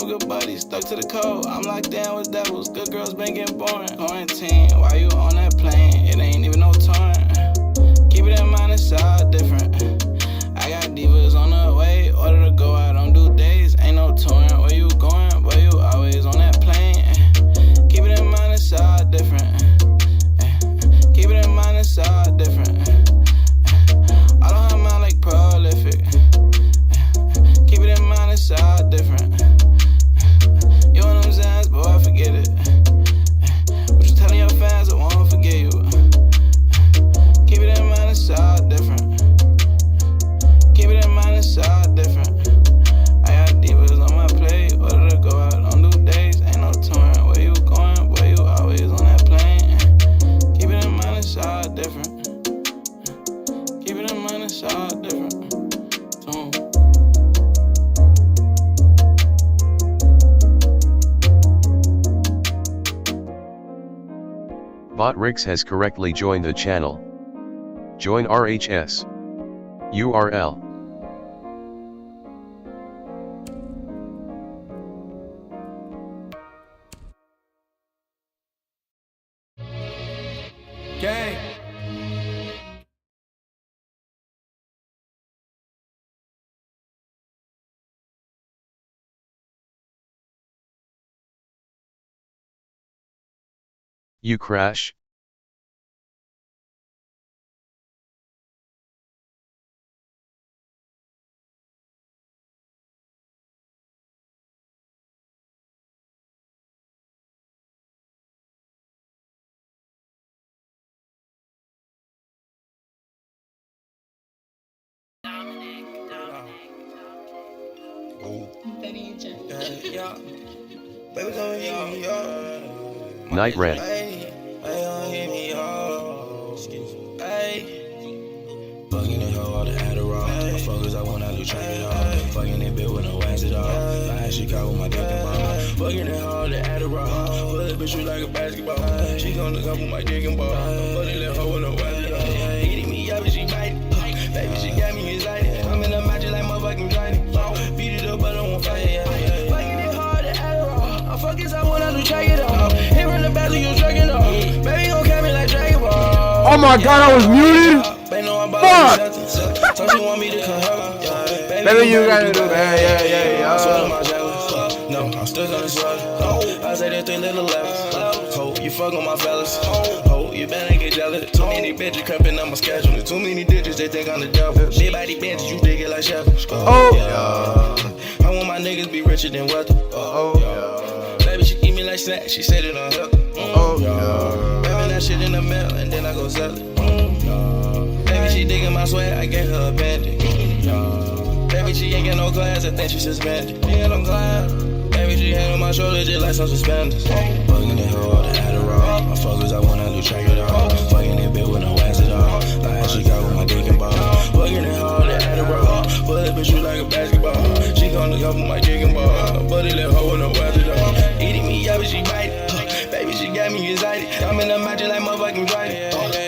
good buddies, stuck to the code. I'm locked down with devils, good girls been getting boring. Quarantine, why you on that plane? It ain't even no touring. Keep it in mind, it's all different. I got divas on the way, order to go out on due days. Ain't no touring, where you going? Boy, you always on that plane. Keep it in mind, it's all different. Keep it in mind, it's all different. All on her mind like prolific. Keep it in mind, it's all different. You want them Zans, boy, forget it. What you telling your fans, I won't forget you. Keep it in mind, it's all different. Keep it in mind, it's all different. I got divas on my plate, order to go out on due days. Ain't no touring, where you going? Boy, you always on that plane. Keep it in mind, it's all different. Keep it in mind, it's all different. BotRix has correctly joined the channel. Join RHS. URL. Gang. You crash? Night rant. Fucking that hoe all the Adderall. My focus, I want to do track it all. Fucking that bitch with no ass at all. I had Chicago with my dick and ball. Fucking that hoe all the Adderall. Pull that bitch you like a basketball. She gon' look up with my dick and ball. Fucking that hoe with no ass at all. Eating me up and she bite. Baby, she got me excited. I'm in the magic like motherfucking Johnny. Beat it up, but I won't fight it. Fucking that hoe all the Adderall. I focus, I want to do track it all. Here in the bathroom, you drugging off. Baby, gon' catch me like Dragon Ball. Oh my god, I was muted! Fuck! Baby, you gotta do that, yeah. No, I'm still gonna sweat. I say that 3 little levels. Hope you fuck on my fellas. Hope you better get jealous. Too many bitches cramping on my schedule. Too many digits, they think I'm the devil. Big body bitches, you dig it like Shepard. Oh, yeah. I want my niggas be richer than wealthy. Oh, yeah. Baby, she eat me like snacks. She said it on her. Oh, yeah. Baby, that shit in the mail, and then I go sell it. Baby, she digging my sweat, I gave her a bandit. Baby, she ain't got no class, I think she suspended. She ain't no class. Baby, she hand on my shoulder just like some suspenders. Fucking that hoe all the Adderall. My focus, I wanna do track it all. Fucking that bitch with no ass at all. I had Chicago with my dick and ball. Fucking that hoe all the Adderall. Pull that bitch you like a basketball. She gon' look up with my dick and ball. Buddy, that hoe with no ass at all. Eating me up and she bite. Baby, she got me excited. I'm in the magic like motherfucking Johnny.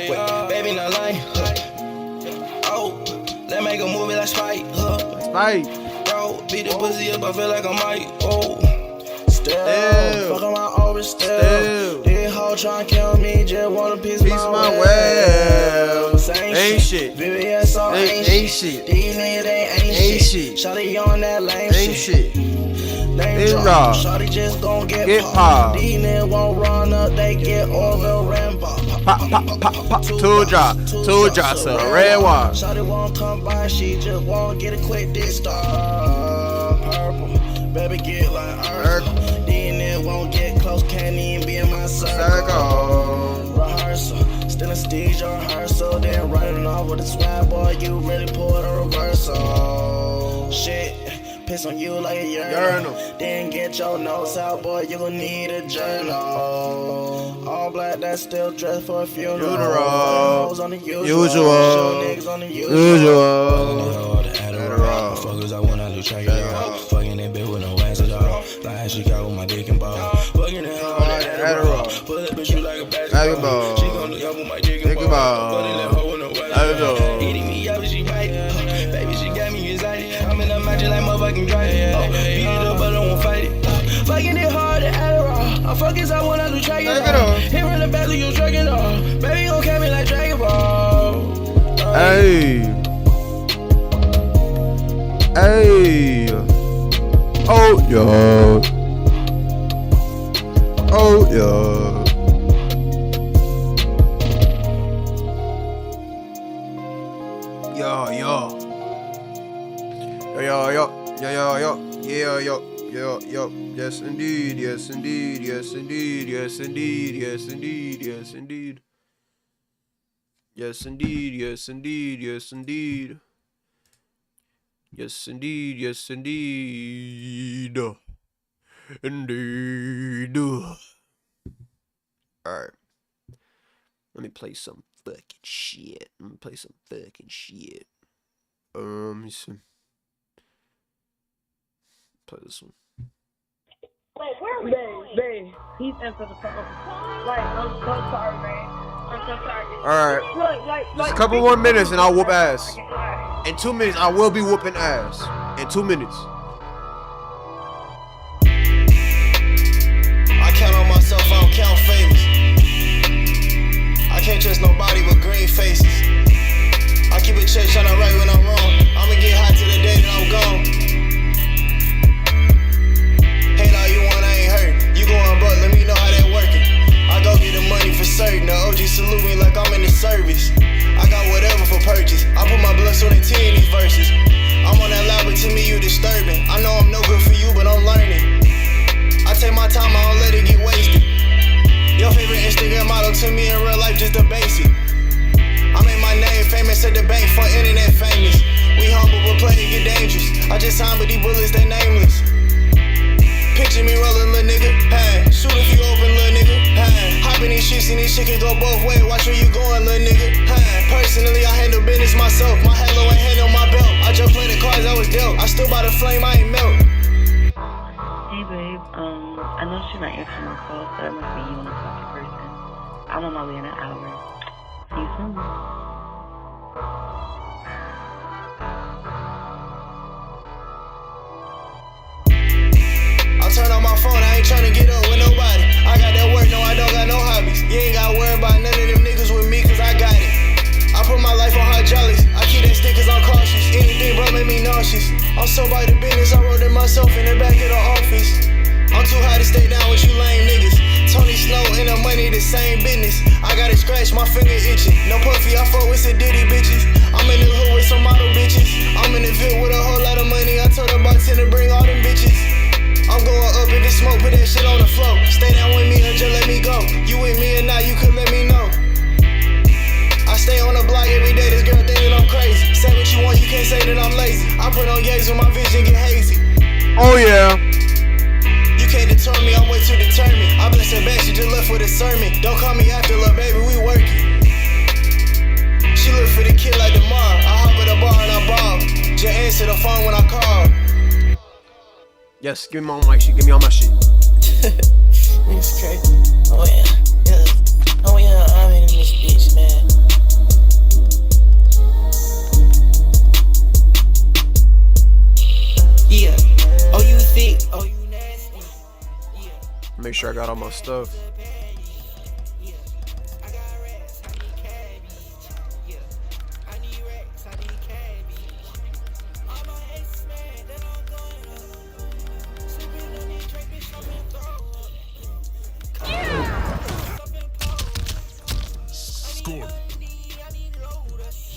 Wait, baby, not lying. Let's make a movie like Spike. Spike. Bro, beat the pussy up, I feel like I might. Oh, still. Fuck on my orbit, still. This hoe tryna kill me, just wanna piece my well. Ain't shit. VVS on ain't shit. These niggas ain't shit. Shawty on that lame shit. It's raw. Shawty just gon' get popped. These niggas won't run up, they get over Rambo. Pop. Two drops of red wine. Shawty won't come by, she just won't get a quick dick star. Purple, baby get like Earth. These niggas won't get close, can't even be in my circle. Rehearsal, still a stage or rehearsal. Then running off with a swag, boy, you really pulled a reversal. Shit. Piss on you like a urinal. Then get your notes out, boy, you gon' need a journal. All black, that's still dressed for a funeral. On the usual. Niggas on the usual. Adderall. Fuckers, I wanna do track it out. Fucking that bitch with no ass at all. Like Chicago with my dick and ball. Fucking that hoe all that Adderall. Pull that bitch you like a basketball. She gon' look up with my dick and ball. Fucking that hoe with no ass at all. Eating me up, she bite. Baby, she got me excited. I'm in the magic like motherfucking Beat it up, but I won't fight it. I focus, I wanna lose track Take of it off. Hit from the back, leave you dragging off. Baby, gon' catch me like Dragon Ball. Hey. Hey. Oh, yeah. Oh, yeah. Yo, yo. Yo, yo, yo, yo, yo, yeah, yo, yo, yo. Yes, indeed, yes, indeed, yes, indeed, yes, indeed, yes, indeed, yes, indeed. Yes, indeed, yes, indeed, yes, indeed. Yes, indeed, yes, indeed. Indeed. Alright. Let me play some fucking shit. Let me play some fucking shit. Let me see. Play this one. Babe, he's answered the phone. Like, I'm so sorry, man. I'm so sorry. Alright. Just a couple more minutes and I'll whoop ass. In 2 minutes, I will be whooping ass. In 2 minutes. I count on myself, I don't count favors. I can't trust nobody with green faces. I keep it check, tryna right when I'm wrong. I'ma get high till the day that I'm gone. Hate all you want, I ain't hurt. You going broke, let me know how that working. I go get the money for certain. The OG salute me like I'm in the service. I got whatever for purchase. I put my blood, sweat, and tea in these verses. I'm on that line, but to me you disturbing. I know I'm no good for you, but I'm learning. I take my time, I don't let it get wasted. Your favorite Instagram model to me in real life just the basic. I made my name famous at the bank for internet famous. We humble but play to get dangerous. I just signed with these bullets, they nameless. Picture me rolling, little nigga, hey. Shoot if you open, little nigga, hey. Hop in these shits and this shit can go both ways. Watch where you going, little nigga, hey. Personally, I handle business myself. My halo ain't hand on my belt. I just play the cards I was dealt. I still by the flame, I ain't melt. Hey, babe, I know she's not answering my call, so that must be you want to talk to person. I'm on my way in an hour. See you soon. I turn on my phone, I ain't tryna get up with nobody. I got that work, no, I don't got no hobbies. You ain't gotta worry about none of them niggas with me, cause I got it. I put my life on hydraulics. I keep that stick cause I'm cautious. Anything bro make me nauseous. I'm so by the business, I wrote it myself in the back of the office. I'm too high to stay down with you lame niggas. Tony Snow and the money, the same business. I gotta scratch, my finger itching. No puffy, I fuck with some Diddy bitches. I'm in the hood with some model bitches. I'm in the Ville with a whole lot of money. I told her bartender bring all them bitches. I'm going up if it's smoke, put that shit on the floor. Stay down with me or just let me go. You with me or not, you could let me know. I stay on the block every day, this girl think that I'm crazy. Say what you want, you can't say that I'm lazy. I put on gaze when my vision get hazy. Oh, yeah. You can't deter me, I'm way too determined. I bless her back, she just left with a sermon. Don't call me after, love baby, we working. She look for the kid like tomorrow. I hop at the bar and I ball. Just answer the phone when I call. Yes, give me all my shit. Give me all my shit. It's crazy. Oh yeah, yeah. Oh yeah, I'm in this bitch, man. Yeah. Oh, you thick. Oh, you nasty. Yeah. Make sure I got all my stuff.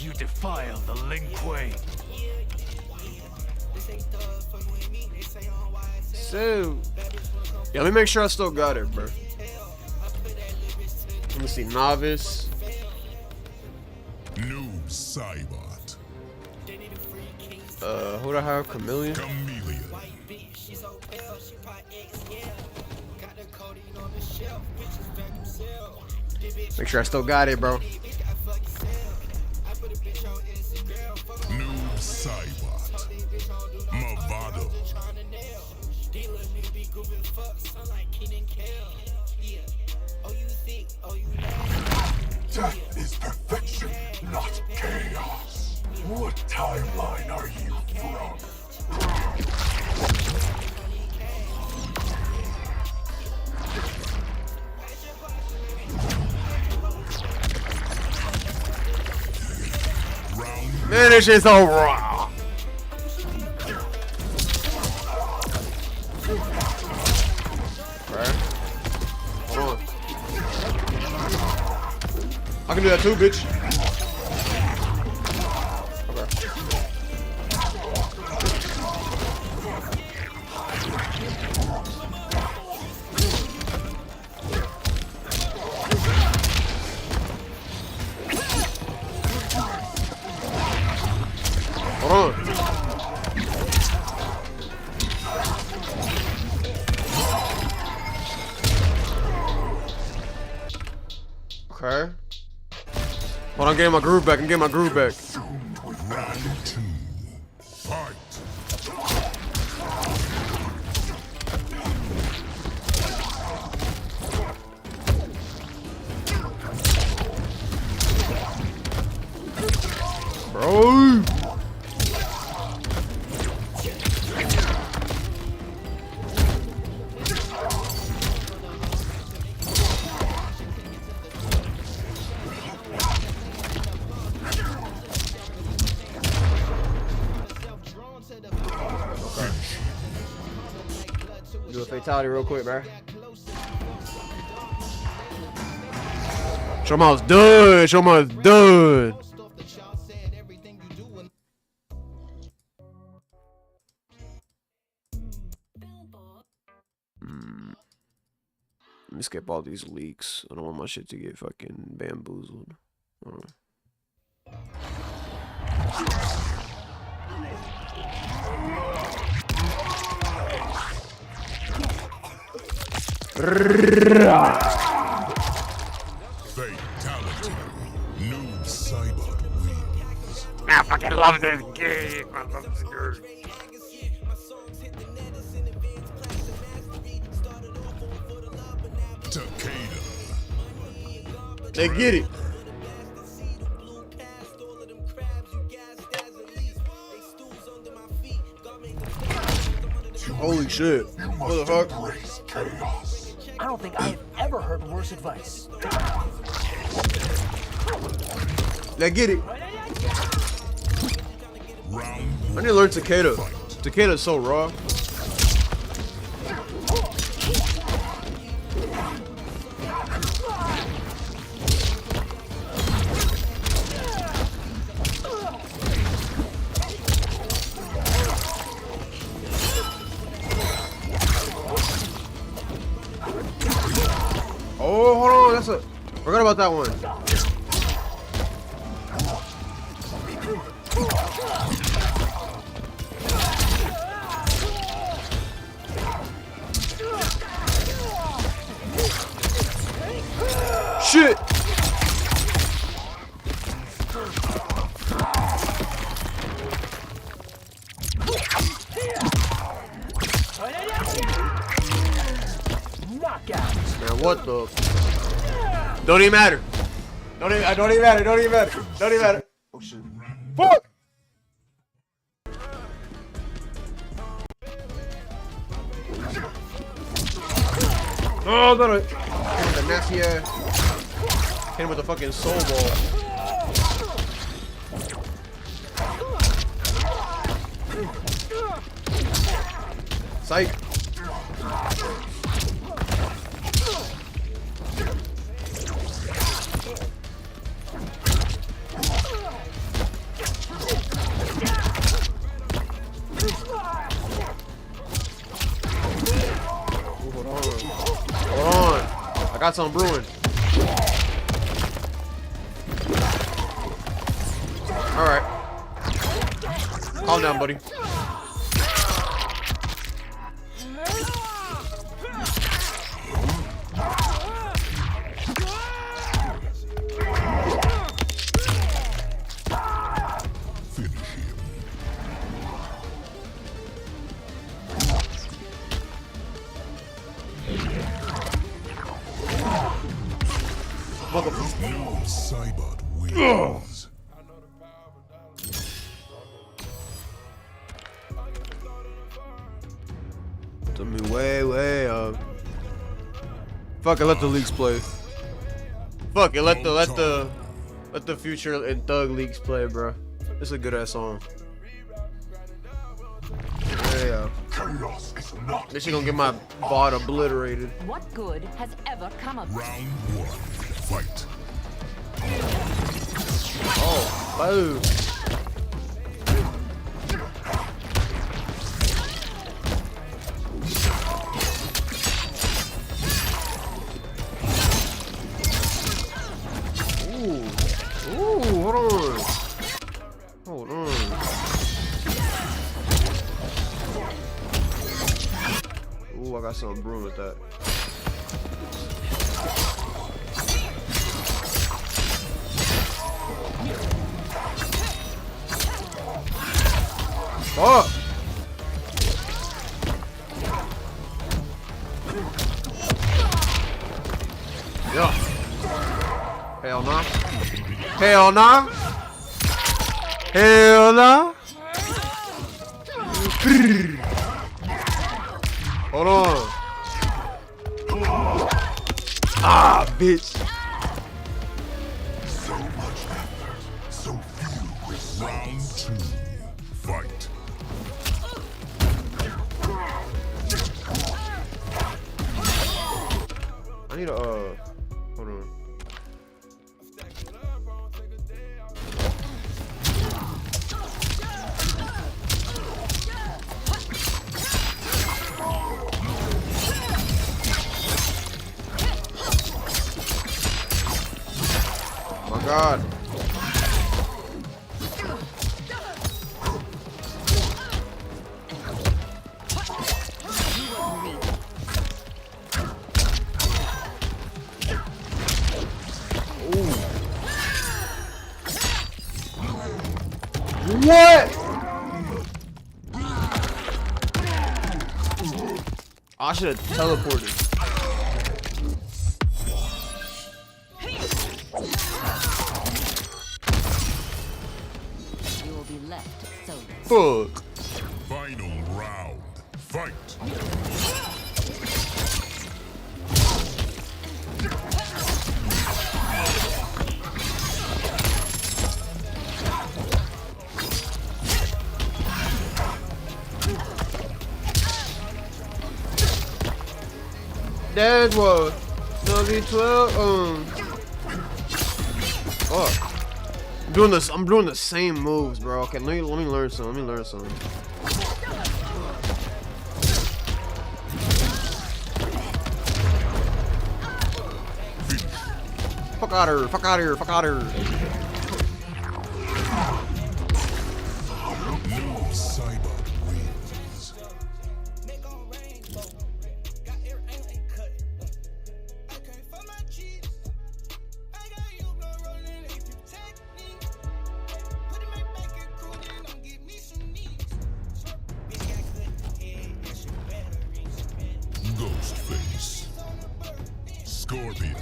You defile the Lin Kuei. So, yeah, let me make sure I still got it, bro. Let me see, novice. Noob Cybot. Who do I have? Chameleon. Chameleon. Make sure I still got it, bro. Noob Cybot. Movado. Death is perfection, not chaos. What timeline are you from? Man, this shit's so raw. Right. Hold on. I can do that too, bitch. Okay. Hold on. Okay. Hold on, I'm getting my groove back. I'm getting my groove back. Round 2. Fight. Bro. Do a fatality real quick, bro. Show 'em how it's done. Show 'em how it's done. Let me skip all these leaks. I don't want my shit to get fucking bamboozled. Fatality. Noob Cybot wins. I fucking love this game. I love this game. Takeda. They get it. Holy shit. What the fuck? Embrace chaos. I don't think I have ever heard worse advice. They get it. Round I need to learn Takeda. Takeda's so raw. Oh, hold on. That's a. Forgot about that one. Shit. Knockout. Man, what the? Don't even matter. Don't even matter. Don't even matter. Don't even matter. Oh shit. Fuck. Oh, no. Hit him with the nasty ass. Hit him with the fucking soul ball. Psych. Hold on. I got something brewing. Alright. Calm down, buddy. Noob Cybot wins. Took me way up. Fuck it, let the leagues play. Fuck it, let the Future and Thug leagues play, bro. It's a good ass song. Yeah. Chaos is not. This shit gonna get my bot obliterated. What good has ever come of Round 1. Fight. Oh, boom. Ooh, hold on. Hold on. Ooh, I got something brewing with that. Fuck! Yeah. Hell nah. Hell nah. Hell nah. Hold on. Ah, bitch. So much effort, so few results. Round 2. Fight. I need a, hold on. Oh my God. What? I should have teleported. you will be left so. Fuck. Final round. Fight. That was W12. Fuck. I'm doing the same moves, bro. Okay, let me learn some. Let me learn some. Fuck out of here. Fuck out of here. Fuck out of here. No cyber wins. Ghostface. Scorpion.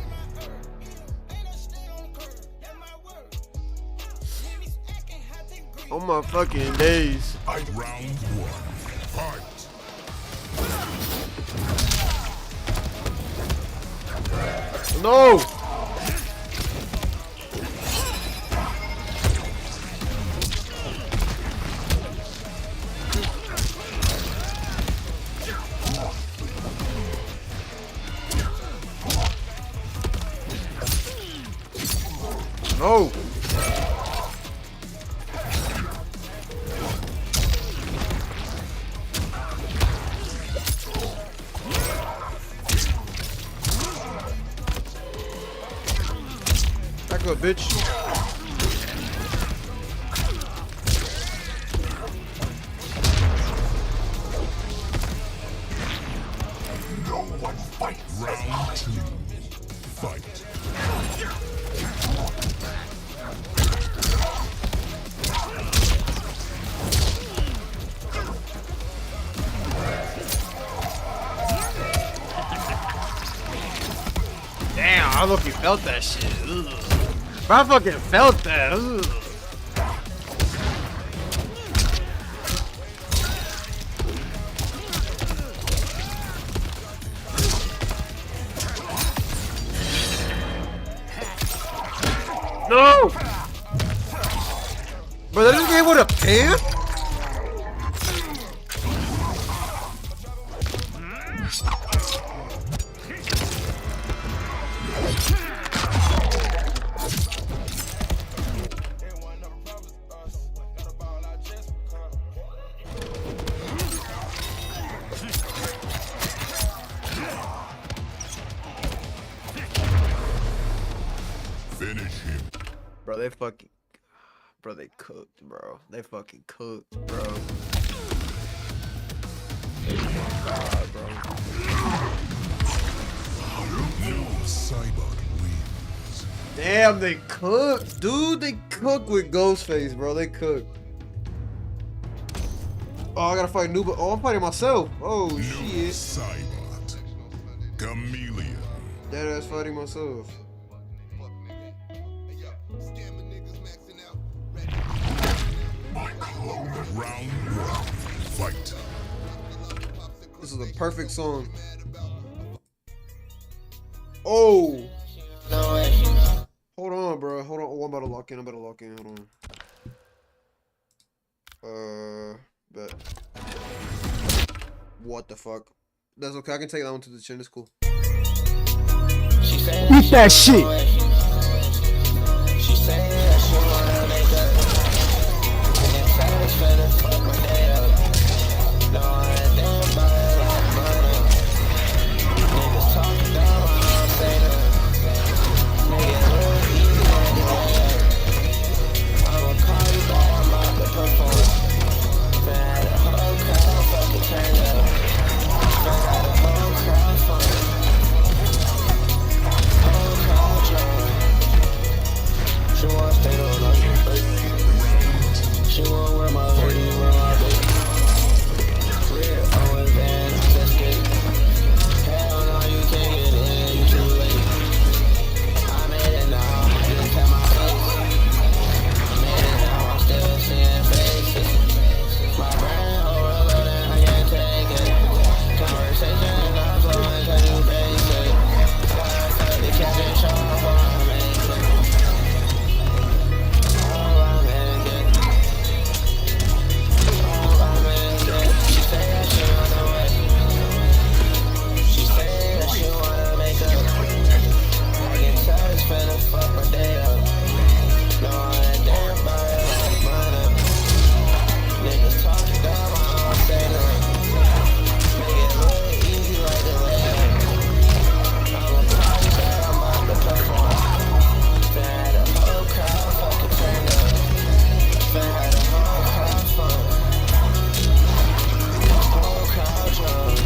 On my fucking days. Round 1. Fight. No. No. Back up, bitch. No one fights. Round 2. Fight. Damn, I look, you felt that shit. Ugh. I fucking felt that. Ugh. No! Bro, that just gave hit with a pen? Finish him. Bro, they fucking... Bro, they cooked, bro. They fucking cooked, bro. Oh my god, bro. Cybot wins. Damn, they cooked, dude. They cooked with Ghostface, bro. They cooked. Oh, I gotta fight Nuba. Oh, I'm fighting myself. Oh, shit. Cybot. Chameleon. That ass fighting myself. My clone. Round one. Fight. This is a perfect song. Oh. Hold on, bro. Hold on. Oh, I'm about to lock in. Hold on. Bet. What the fuck? That's okay. I can take that one to the chin. It's cool. Eat that shit. She say that she wanna make up. And if I was finna fuck my day up. No, I ain't thinking about it like money. Niggas talking down, I don't say that. Nigga, real easy, like the way up. I'ma call you back, I'm out to perform. Been had a whole crowd fucking turn up. Been had a whole crowd fun. Whole crowd drunk. She wanna stay on my face. She wanna wear my hoodie, wear my baby. Real Owen Van, I just get it. Hell no, you can't get in, you too late. I made it now, I just tell my face. I made it now, I'm still seeing faces. My brain overloaded, I can't take it. Conversation is not flowing, cause you basic. Gotta fight the catching shot for a minute. Finna fuck my day up. No, I ain't damn about it like money. Niggas talking down, I don't say nothing. Make it look easy like the way up. I'm a party guy, I'm about to perform. Been had a whole crowd fucking turn up. Been had a whole crowd fun. Whole crowd drunk.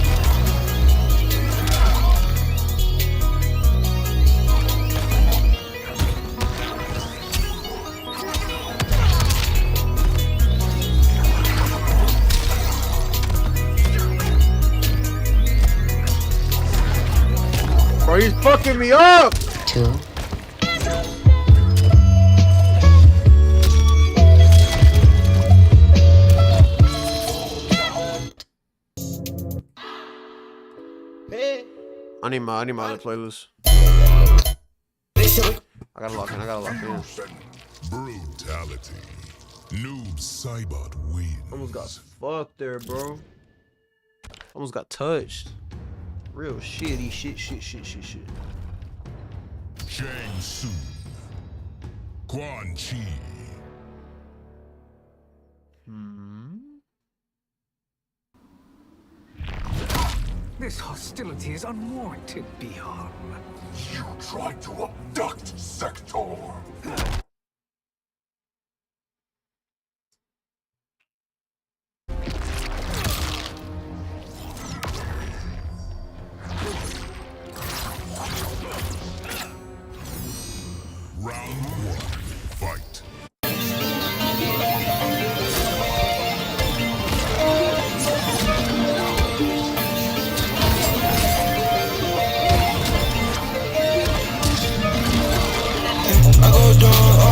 Bro, he's fucking me up. 2. I need my other playlist. I gotta lock in. Brutality. Noob Cybot wins. Almost got fucked there, bro. Almost got touched. Real shitty shit. Shang Tsung. Quan Chi. This hostility is unwarranted, Bihar. You tried to abduct Sector. Round one, fight. I go down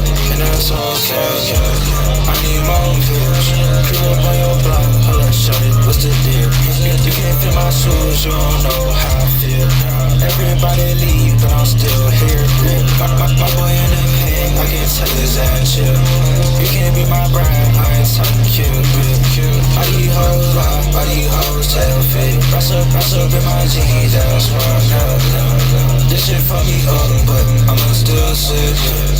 and that's okay. I need more pills. Pull up on your block, hold up, shorty, what's the deal? You can't fit my shoes, you don't know how I feel. Everybody leave, but I'm still here. My boy in the pain, I can tell his ass chill. You can't be my brand, I ain't talking cute. All these hoes lie, all these hoes tell fit. Press up in my jeans, that's why I'm not. This shit fuck me up, but I'ma still sit.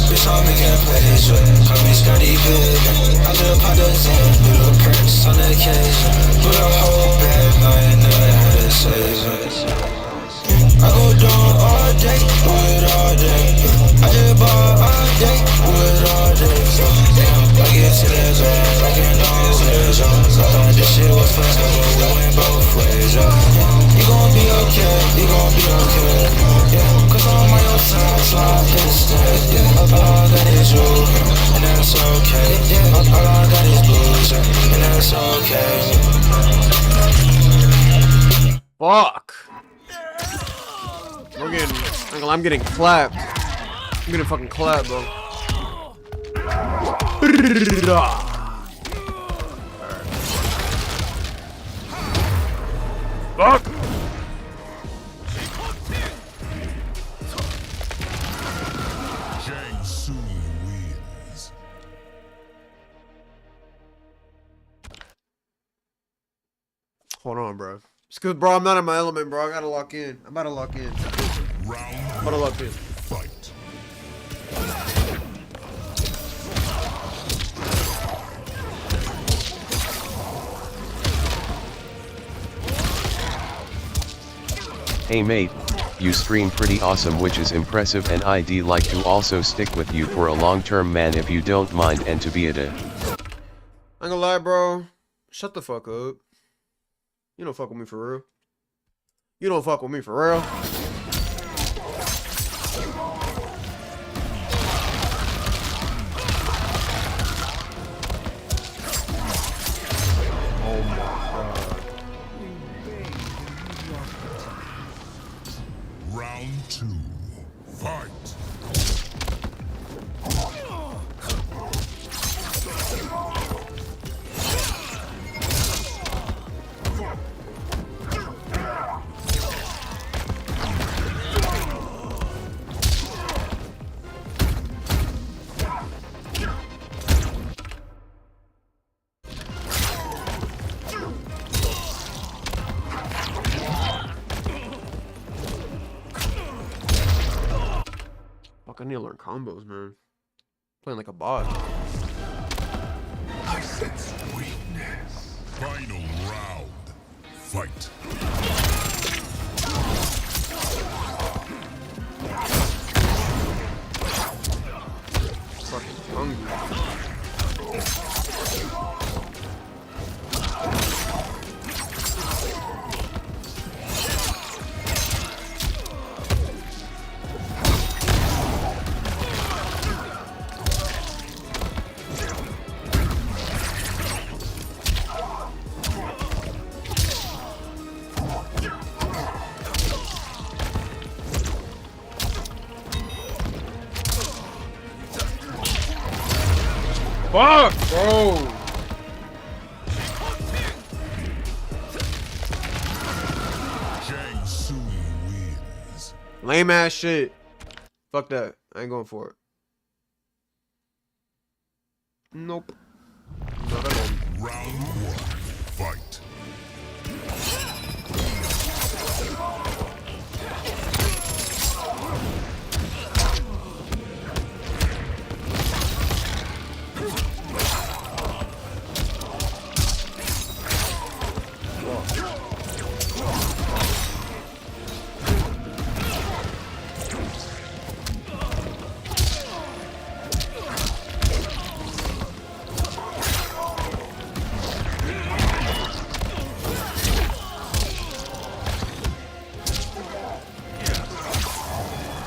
Bitch, I'm making plays, call me Scotty Pitt. I just pop the Zen, little perks on the occasion. Put a whole bag, I ain't never had to save it. I go down all day, do it all day. I just ball all day, do it all day. Damn, I get to that bag, I can't always, I thought this shit was forever, but we went both ways, You gon' be okay, you gon' be okay, cause I'm on your side, slide distance, all I got is you, and that's okay, all I got is blues, and that's okay. Fuck. I'm getting clapped. I'm getting fucking clapped, bro. Fuck. Hold on, bro. It's cause, bro, I'm not in my element, bro. I gotta lock in. I'm about to lock in. I'm about to lock in. Fight. Hey mate, you stream pretty awesome, which is impressive, and I'd like to also stick with you for a long term, man, if you don't mind, and to be a day. I ain't gonna lie, bro. Shut the fuck up. You don't fuck with me for real. You don't fuck with me for real. Oh my god. Round 2. Fight. Fuck, I need to learn combos, man. Playing like a bot. I sense weakness. Final round. Fight. Fucking hungry. Fuck, bro. Lame ass shit. Fuck that. I ain't going for it. Nope. Not at all. Round 1. Fight.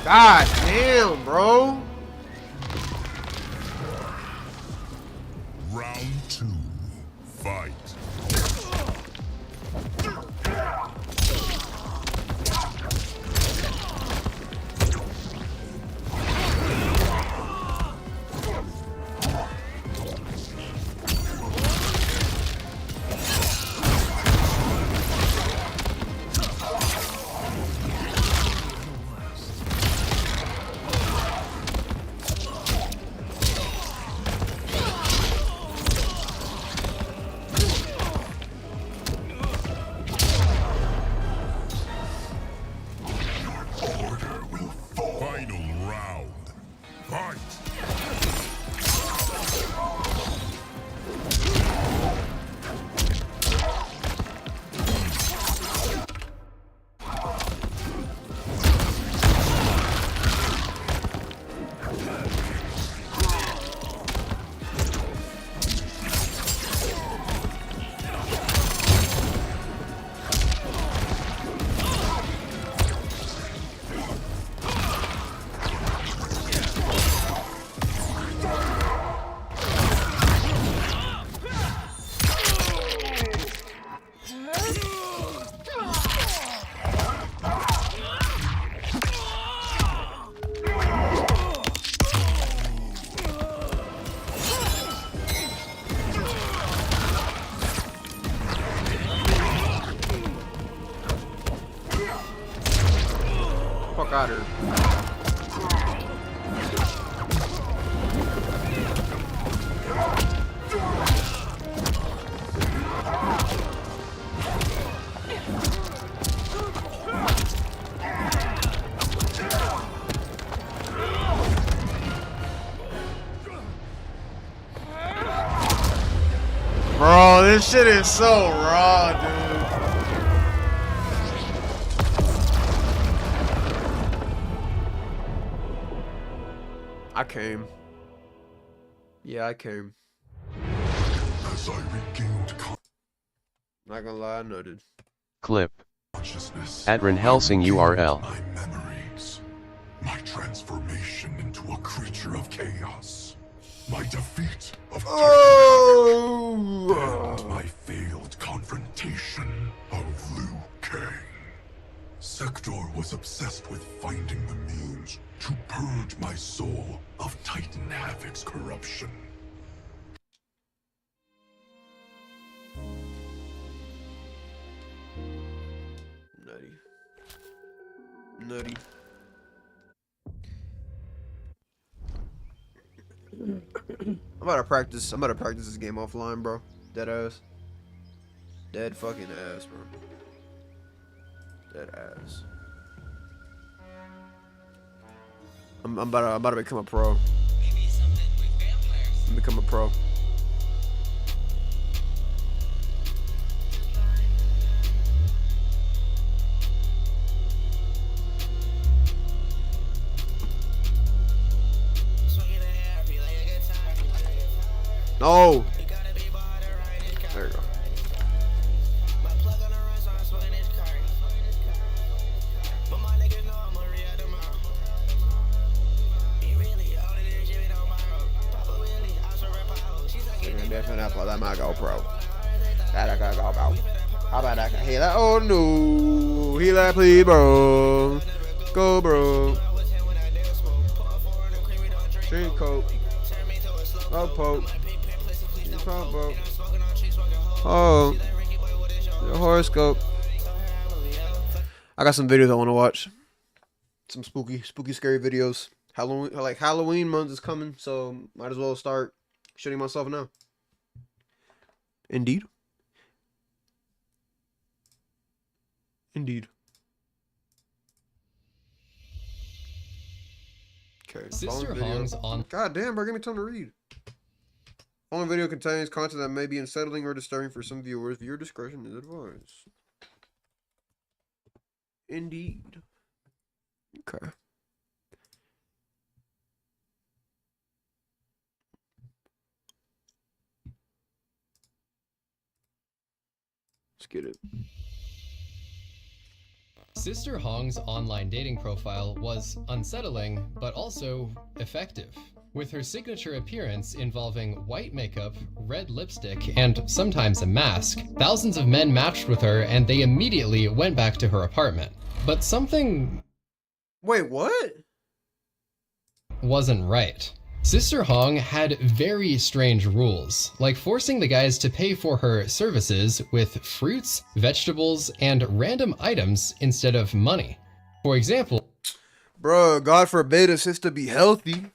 God damn, bro. Round 2. Fight. Fuck out of here. Bro, this shit is so raw, dude. I came. Yeah, I came. As I regained Not gonna lie, I noted. Clip. consciousness, Adren Helsing I regained URL. my memories, my transformation into a creature of chaos, my defeat of and my failed confrontation of Liu Kang. Sector was obsessed with finding the means to purge my soul of Titan Havoc's corruption. Nutty. Nutty. I'm about to practice this game offline, bro. Dead ass. Dead fucking ass, bro. Dead ass. I'm about to become a pro. Become a pro. No. There you go. Definitely not for that my GoPro. That I got GoPro. How about that? Heal that? Oh no. Heal that, please, bro. Go, bro. Drink coke. Love poke. Pump poke. Oh. The horoscope. I got some videos I want to watch. Some spooky, scary videos. Halloween month is coming, so might as well start shitting myself now. Indeed. Indeed. Okay. Sister Hong's on. God damn, bro, give me time to read. Following video contains content that may be unsettling or disturbing for some viewers. Viewer discretion is advised. Indeed. Okay. Let's get it. Sister Hong's online dating profile was unsettling, but also effective. With her signature appearance involving white makeup, red lipstick, and sometimes a mask, thousands of men matched with her and they immediately went back to her apartment. But something... Wait, what? ...wasn't right. Sister Hong had very strange rules, like forcing the guys to pay for her services with fruits, vegetables, and random items instead of money. For example... Bruh, God forbid a sister be healthy.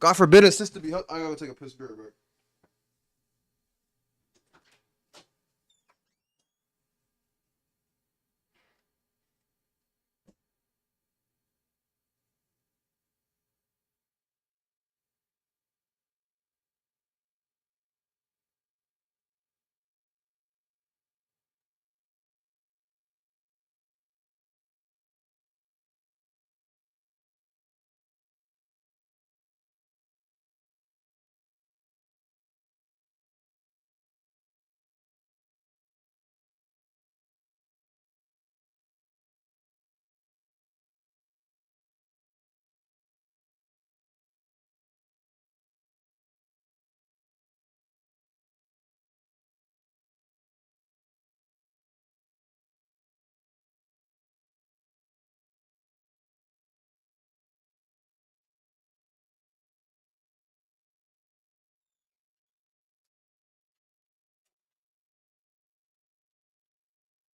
God forbid a sister be healthy. I gotta take a piss, bro.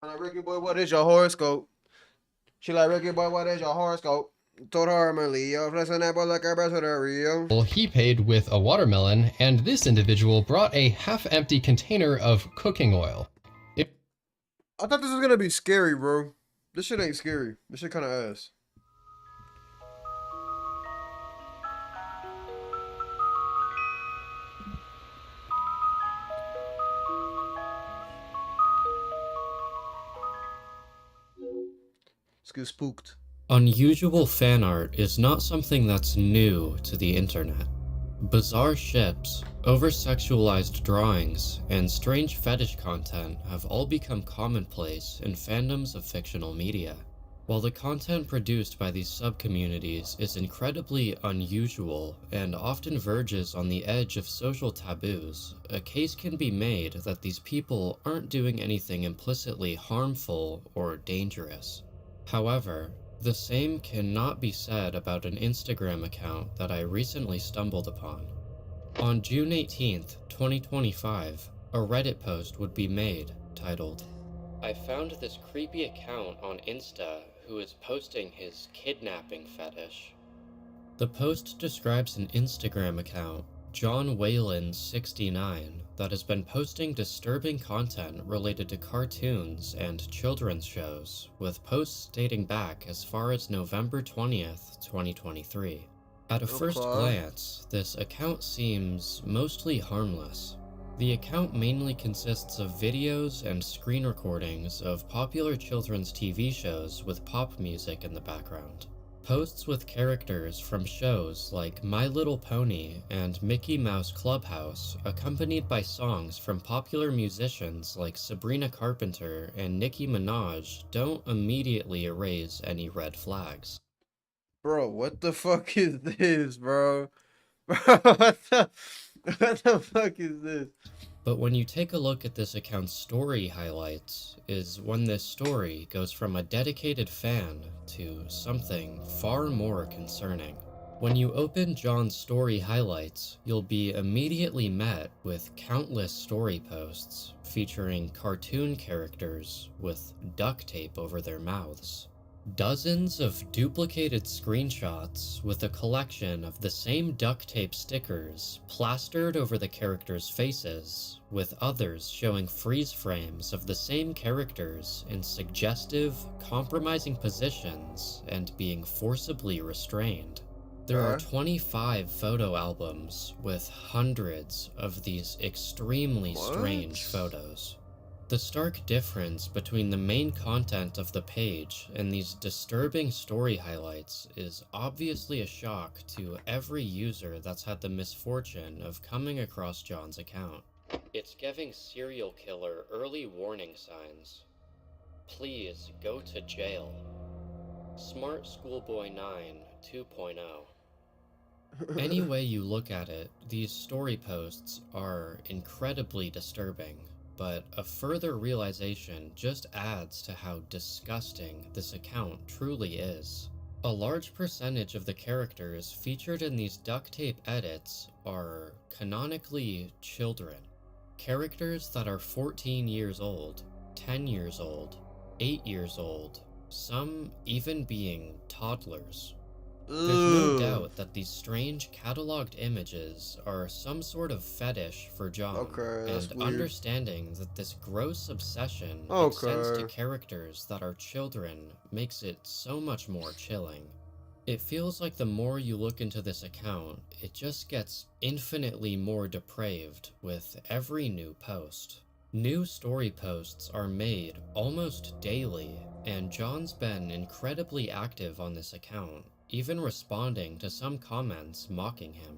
Like, Ricky boy, what is your horoscope? She like, Ricky boy, what is your horoscope? Told her I'm a Leo, flexing that boy like a breast with a Rio. Well, he paid with a watermelon, and this individual brought a half-empty container of cooking oil. I thought this was gonna be scary, bro. This shit ain't scary. This shit kinda ass. Let's get spooked. Unusual fan art is not something that's new to the internet. Bizarre ships, over-sexualized drawings, and strange fetish content have all become commonplace in fandoms of fictional media. While the content produced by these sub-communities is incredibly unusual and often verges on the edge of social taboos, a case can be made that these people aren't doing anything implicitly harmful or dangerous. However, the same cannot be said about an Instagram account that I recently stumbled upon. On June 18th, 2025, a Reddit post would be made titled, "I found this creepy account on Insta who is posting his kidnapping fetish." The post describes an Instagram account, John Whalen 69, that has been posting disturbing content related to cartoons and children's shows, with posts dating back as far as November 20th, 2023. At a first glance, this account seems mostly harmless. The account mainly consists of videos and screen recordings of popular children's TV shows with pop music in the background. Posts with characters from shows like My Little Pony and Mickey Mouse Clubhouse, accompanied by songs from popular musicians like Sabrina Carpenter and Nicki Minaj, don't immediately erase any red flags. Bro, what the fuck is this, bro? Bro, what the fuck is this? But when you take a look at this account's story highlights, is when this story goes from a dedicated fan to something far more concerning. When you open John's story highlights, you'll be immediately met with countless story posts featuring cartoon characters with duct tape over their mouths. Dozens of duplicated screenshots with a collection of the same duct tape stickers plastered over the characters' faces, with others showing freeze frames of the same characters in suggestive, compromising positions and being forcibly restrained. There are 25 photo albums with hundreds of these extremely strange photos. The stark difference between the main content of the page and these disturbing story highlights is obviously a shock to every user that's had the misfortune of coming across John's account. It's giving serial killer early warning signs. Please go to jail. Smart Schoolboy 9 2.0. Any way you look at it, these story posts are incredibly disturbing. But a further realization just adds to how disgusting this account truly is. A large percentage of the characters featured in these duct tape edits are canonically children. Characters that are 14 years old, 10 years old, 8 years old, some even being toddlers. There's no doubt that these strange cataloged images are some sort of fetish for John, and understanding that this gross obsession extends to characters that are children makes it so much more chilling. It feels like the more you look into this account, it just gets infinitely more depraved with every new post. New story posts are made almost daily, and John's been incredibly active on this account, even responding to some comments mocking him.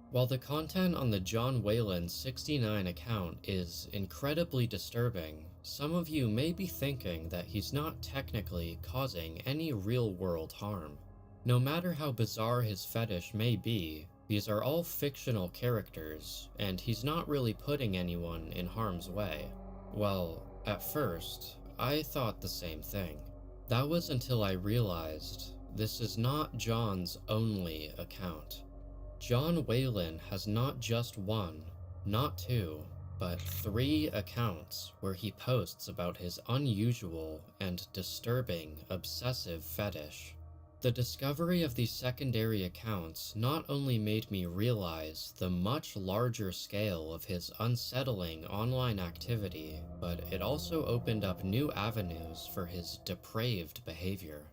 While the content on the John Whalen 69 account is incredibly disturbing, some of you may be thinking that he's not technically causing any real-world harm. No matter how bizarre his fetish may be, these are all fictional characters, and he's not really putting anyone in harm's way. Well, at first, I thought the same thing. That was until I realized this is not John's only account. John Whalen has not just one, not two, but 3 accounts where he posts about his unusual and disturbing obsessive fetish. The discovery of these secondary accounts not only made me realize the much larger scale of his unsettling online activity, but it also opened up new avenues for his depraved behavior.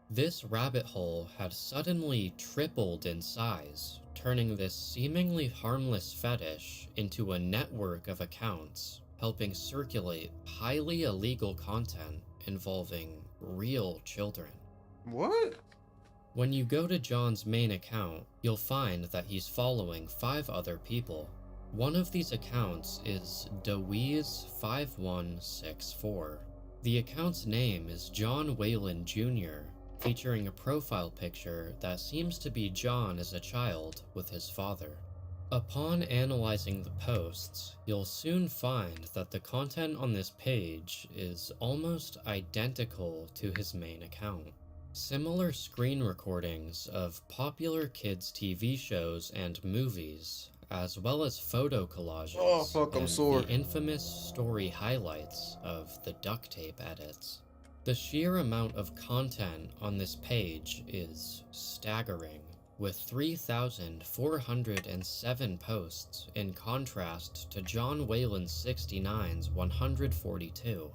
This rabbit hole had suddenly tripled in size, turning this seemingly harmless fetish into a network of accounts, helping circulate highly illegal content involving real children. What? When you go to John's main account, you'll find that he's following 5 other people. One of these accounts is Deweese5164. The account's name is John Whalen Jr., featuring a profile picture that seems to be John as a child with his father. Upon analyzing the posts, you'll soon find that the content on this page is almost identical to his main account. Similar screen recordings of popular kids' TV shows and movies, as well as photo collages and the infamous story highlights of the duct tape edits. The sheer amount of content on this page is staggering, with 3,407 posts in contrast to John Whalen 69's 142.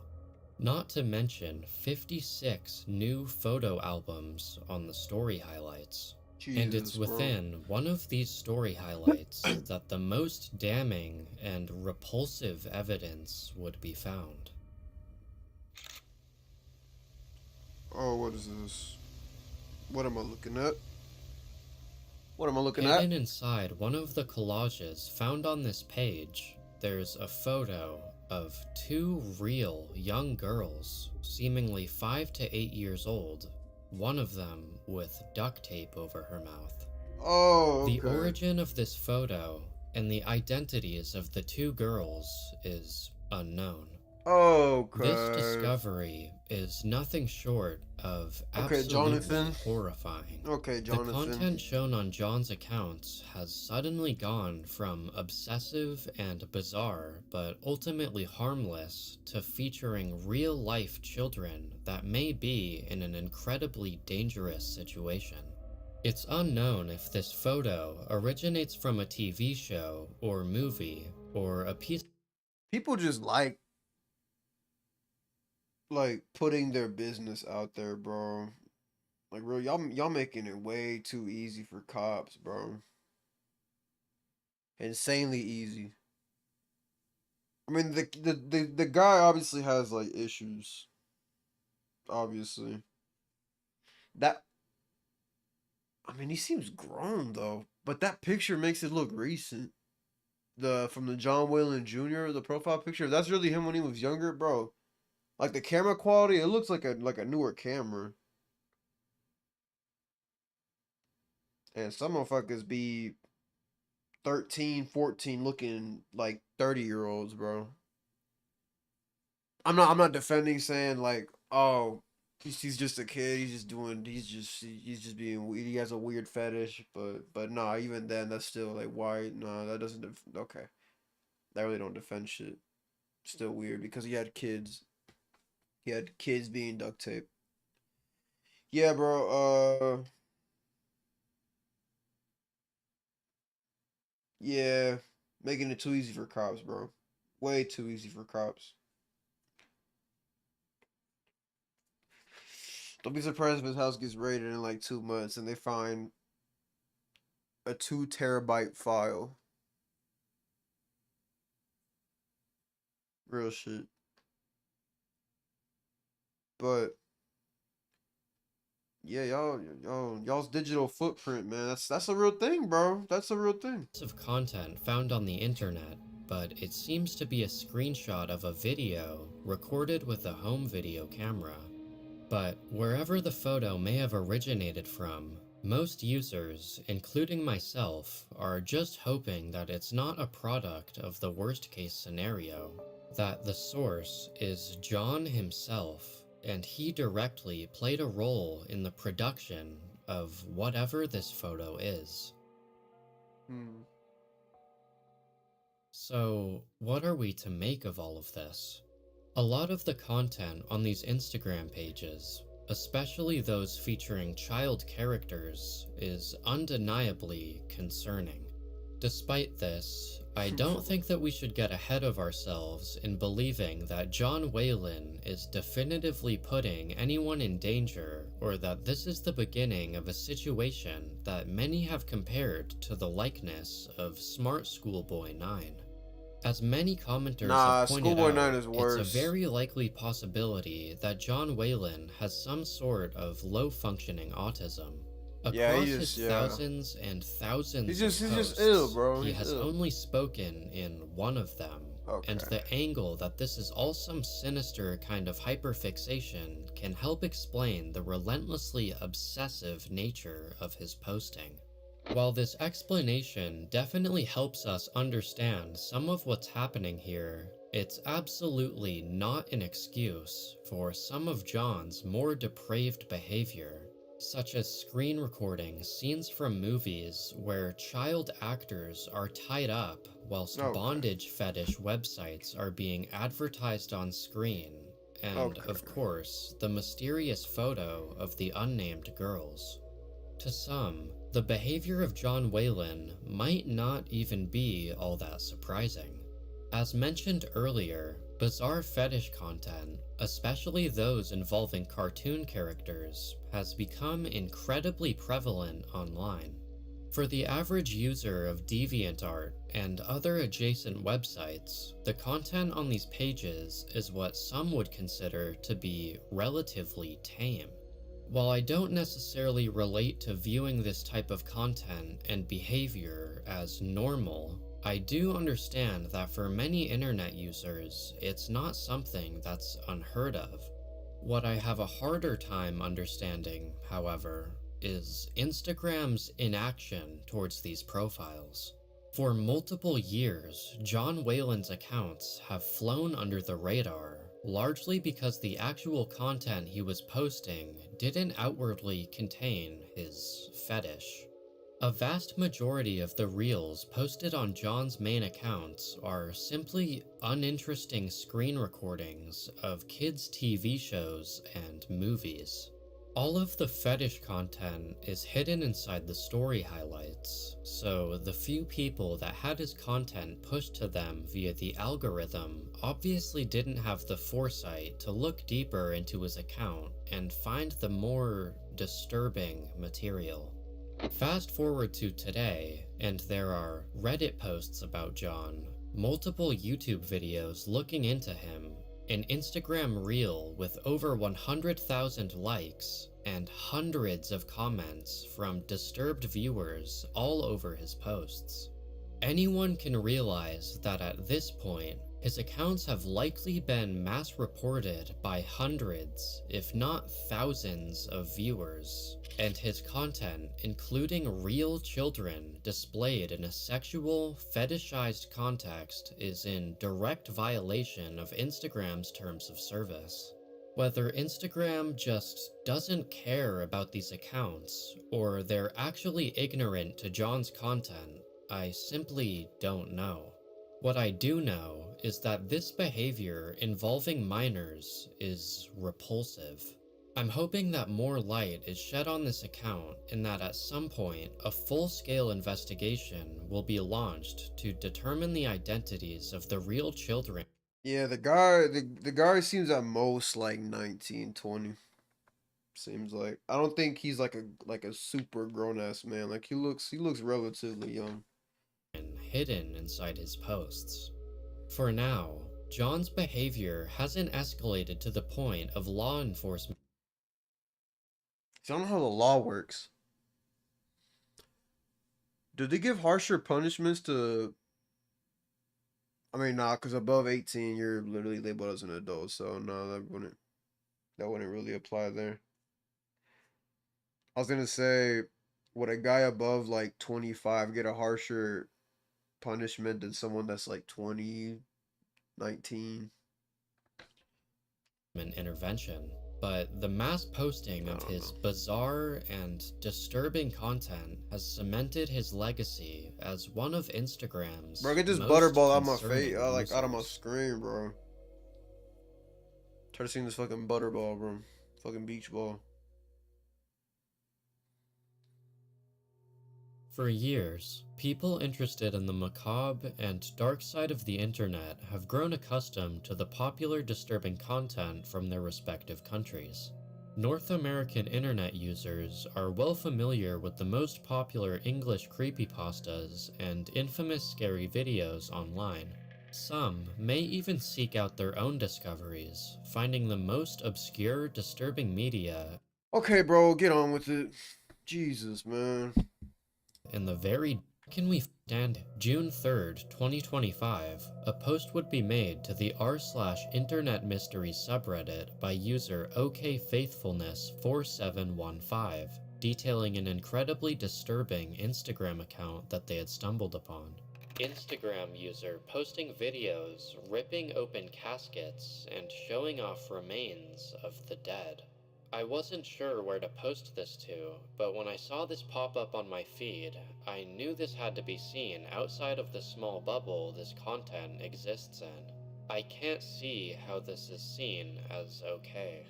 Not to mention 56 new photo albums on the story highlights. And it's within one of these story highlights that the most damning and repulsive evidence would be found. Oh, what is this? What am I looking at? What am I looking Hidden inside one of the collages found on this page, there's a photo of 2 real young girls, seemingly 5 to 8 years old, one of them with duct tape over her mouth. Oh, okay. The origin of this photo and the identities of the 2 girls is unknown. Okay. This discovery is nothing short of absolutely horrifying. Okay, Jonathan. The content shown on John's accounts has suddenly gone from obsessive and bizarre, but ultimately harmless, to featuring real-life children that may be in an incredibly dangerous situation. It's unknown if this photo originates from a TV show or movie or a piece. People just like putting their business out there, bro. Like, real, y'all making it way too easy for cops, bro. Insanely easy. I mean, the guy obviously has like issues. Obviously. I mean, he seems grown though, but that picture makes it look recent. From the John Whalen Jr., the profile picture, if that's really him when he was younger, bro. Like the camera quality, it looks like a newer camera. And some motherfuckers be 13, 14 looking like 30-year-olds, bro. I'm not defending, saying like, oh, he's just a kid, he's just being, he has a weird fetish, but nah, even then that's still like, why? Nah, that doesn't okay. That really don't defend shit. Still weird because he had kids. He had kids being duct taped. Yeah, bro. Yeah, making it too easy for cops, bro. Way too easy for cops. Don't be surprised if his house gets raided in like 2 months and they find a 2 terabyte file. Real shit. But yeah, y'all's digital footprint, man. That's a real thing, bro. That's a real thing. Of content found on the internet, but it seems to be a screenshot of a video recorded with a home video camera. But wherever the photo may have originated from, most users, including myself, are just hoping that it's not a product of the worst case scenario, that the source is John himself, and he directly played a role in the production of whatever this photo is. So, what are we to make of all of this? A lot of the content on these Instagram pages, especially those featuring child characters, is undeniably concerning. Despite this, I don't think that we should get ahead of ourselves in believing that John Whalen is definitively putting anyone in danger, or that this is the beginning of a situation that many have compared to the likeness of Smart Schoolboy 9. As many commenters have pointed Schoolboy out, 9 is worse. it's a very likely possibility that John Whalen has some sort of low-functioning autism. Across his thousands and thousands of posts, he's just ill, bro. He has only spoken in one of them, and the angle that this is all some sinister kind of hyperfixation can help explain the relentlessly obsessive nature of his posting. While this explanation definitely helps us understand some of what's happening here, it's absolutely not an excuse for some of John's more depraved behavior, such as screen recording scenes from movies where child actors are tied up whilst bondage fetish websites are being advertised on screen, and of course, the mysterious photo of the unnamed girls. To some, the behavior of John Whalen might not even be all that surprising. As mentioned earlier, bizarre fetish content, especially those involving cartoon characters, has become incredibly prevalent online. For the average user of DeviantArt and other adjacent websites, the content on these pages is what some would consider to be relatively tame. While I don't necessarily relate to viewing this type of content and behavior as normal, I do understand that for many internet users, it's not something that's unheard of. What I have a harder time understanding, however, is Instagram's inaction towards these profiles. For multiple years, John Whalen's accounts have flown under the radar, largely because the actual content he was posting didn't outwardly contain his fetish. A vast majority of the reels posted on John's main accounts are simply uninteresting screen recordings of kids' TV shows and movies. All of the fetish content is hidden inside the story highlights, so the few people that had his content pushed to them via the algorithm obviously didn't have the foresight to look deeper into his account and find the more disturbing material. Fast forward to today, and there are Reddit posts about John, multiple YouTube videos looking into him, an Instagram reel with over 100,000 likes, and hundreds of comments from disturbed viewers all over his posts. Anyone can realize that at this point, his accounts have likely been mass reported by hundreds, if not thousands, of viewers, and his content, including real children displayed in a sexual, fetishized context, is in direct violation of Instagram's terms of service. Whether Instagram just doesn't care about these accounts, or they're actually ignorant to John's content, I simply don't know. What I do know is that this behavior involving minors is repulsive. I'm hoping that more light is shed on this account and that at some point a full-scale investigation will be launched to determine the identities of the real children. Yeah, the guy seems at most like 19, 20. Seems like. I don't think he's like a super grown-ass man. Like he looks relatively young. Hidden inside his posts. For now, John's behavior hasn't escalated to the point of law enforcement. I don't know how the law works. Do they give harsher punishments to... I mean, nah, because above 18, you're literally labeled as an adult, so no, that wouldn't really apply there. I was gonna say, would a guy above like 25 get a harsher punishment than someone that's like 20, 19? Intervention. but the mass posting of his bizarre and disturbing content has cemented his legacy as one of Instagram's Bro, get this most butterball out my concerning face, like out of my users. screen, bro. Try to see this fucking butterball, bro. Fucking beach ball. For years, people interested in the macabre and dark side of the internet have grown accustomed to the popular disturbing content from their respective countries. North American internet users are well familiar with the most popular English creepypastas and infamous scary videos online. Some may even seek out their own discoveries, finding the most obscure, disturbing media. Okay, bro, get on with it. Jesus, man. In the very can we stand June 3rd, 2025, a post would be made to the r/internet mystery subreddit by user okfaithfulness4715, detailing an incredibly disturbing Instagram account that they had stumbled upon. Instagram user posting videos ripping open caskets and showing off remains of the dead. I wasn't sure where to post this to, but when I saw this pop up on my feed, I knew this had to be seen outside of the small bubble this content exists in. I can't see how this is seen as okay.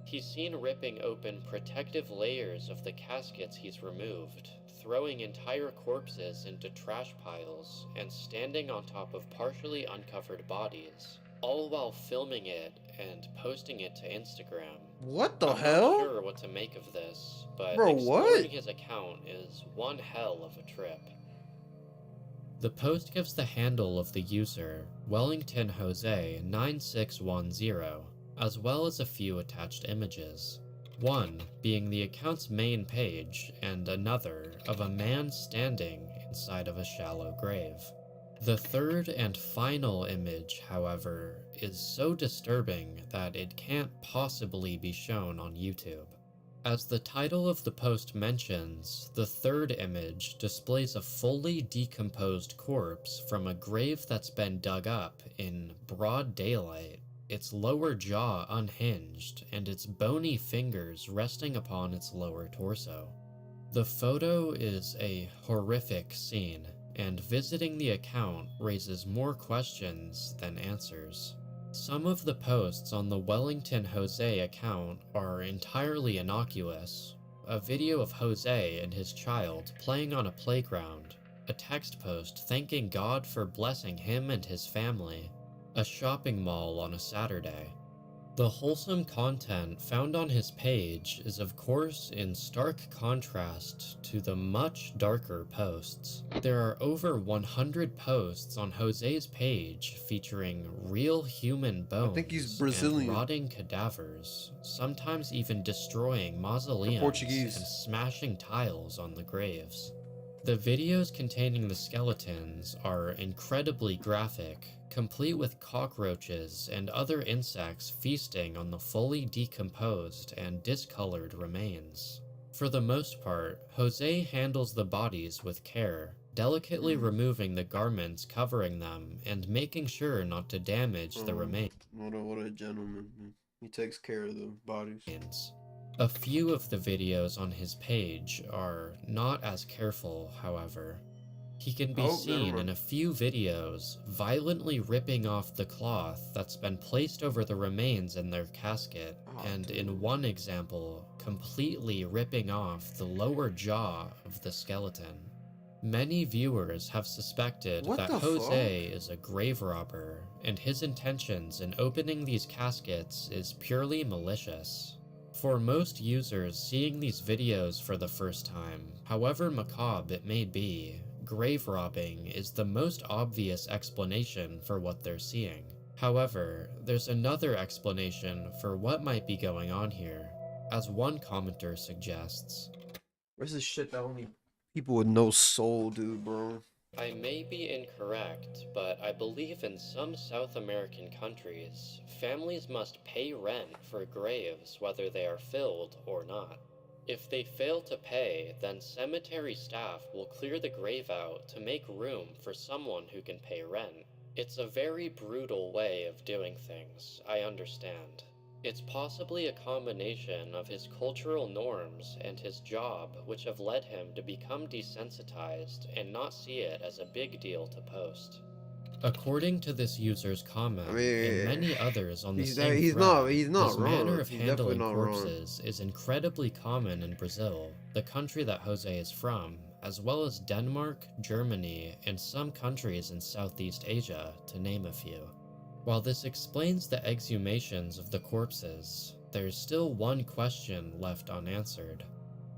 He's seen ripping open protective layers of the caskets he's removed, throwing entire corpses into trash piles, and standing on top of partially uncovered bodies, all while filming it and posting it to Instagram. What the I'm hell? not sure what to make of this, but Bro, exploring what? his account is one hell of a trip. The post gives the handle of the user, Wellington Jose 9610, as well as a few attached images. One being the account's main page, and another of a man standing inside of a shallow grave. The third and final image, however, is so disturbing that it can't possibly be shown on YouTube. As the title of the post mentions, the third image displays a fully decomposed corpse from a grave that's been dug up in broad daylight, its lower jaw unhinged, and its bony fingers resting upon its lower torso. The photo is a horrific scene, and visiting the account raises more questions than answers. Some of the posts on the Wellington Jose account are entirely innocuous. A video of Jose and his child playing on a playground, a text post thanking God for blessing him and his family, a shopping mall on a Saturday. The wholesome content found on his page is of course in stark contrast to the much darker posts. There are over 100 posts on Jose's page featuring real human bones I think he's Brazilian. and rotting cadavers, sometimes even destroying mausoleums Portuguese. and smashing tiles on the graves. The videos containing the skeletons are incredibly graphic, complete with cockroaches and other insects feasting on the fully decomposed and discolored remains. For the most part, Jose handles the bodies with care, delicately removing the garments covering them and making sure not to damage the remains. What a gentleman, man. He takes care of the bodies. A few of the videos on his page are not as careful, however. He can be seen in a few videos violently ripping off the cloth that's been placed over the remains in their casket, and in one example, completely ripping off the lower jaw of the skeleton. Many viewers have suspected that Jose is a grave robber, and his intentions in opening these caskets is purely malicious. For most users seeing these videos for the first time, however macabre it may be, grave robbing is the most obvious explanation for what they're seeing. However, there's another explanation for what might be going on here, as one commenter suggests. Where's this shit that only people with no soul do, bro? I may be incorrect, but I believe in some South American countries, families must pay rent for graves whether they are filled or not. If they fail to pay, then cemetery staff will clear the grave out to make room for someone who can pay rent. It's a very brutal way of doing things, I understand. It's possibly a combination of his cultural norms and his job which have led him to become desensitized and not see it as a big deal to post. According to this user's comment, and many others on the same thread, this manner of handling corpses is incredibly common in Brazil, the country that Jose is from, as well as Denmark, Germany, and some countries in Southeast Asia, to name a few. While this explains the exhumations of the corpses, there's still one question left unanswered.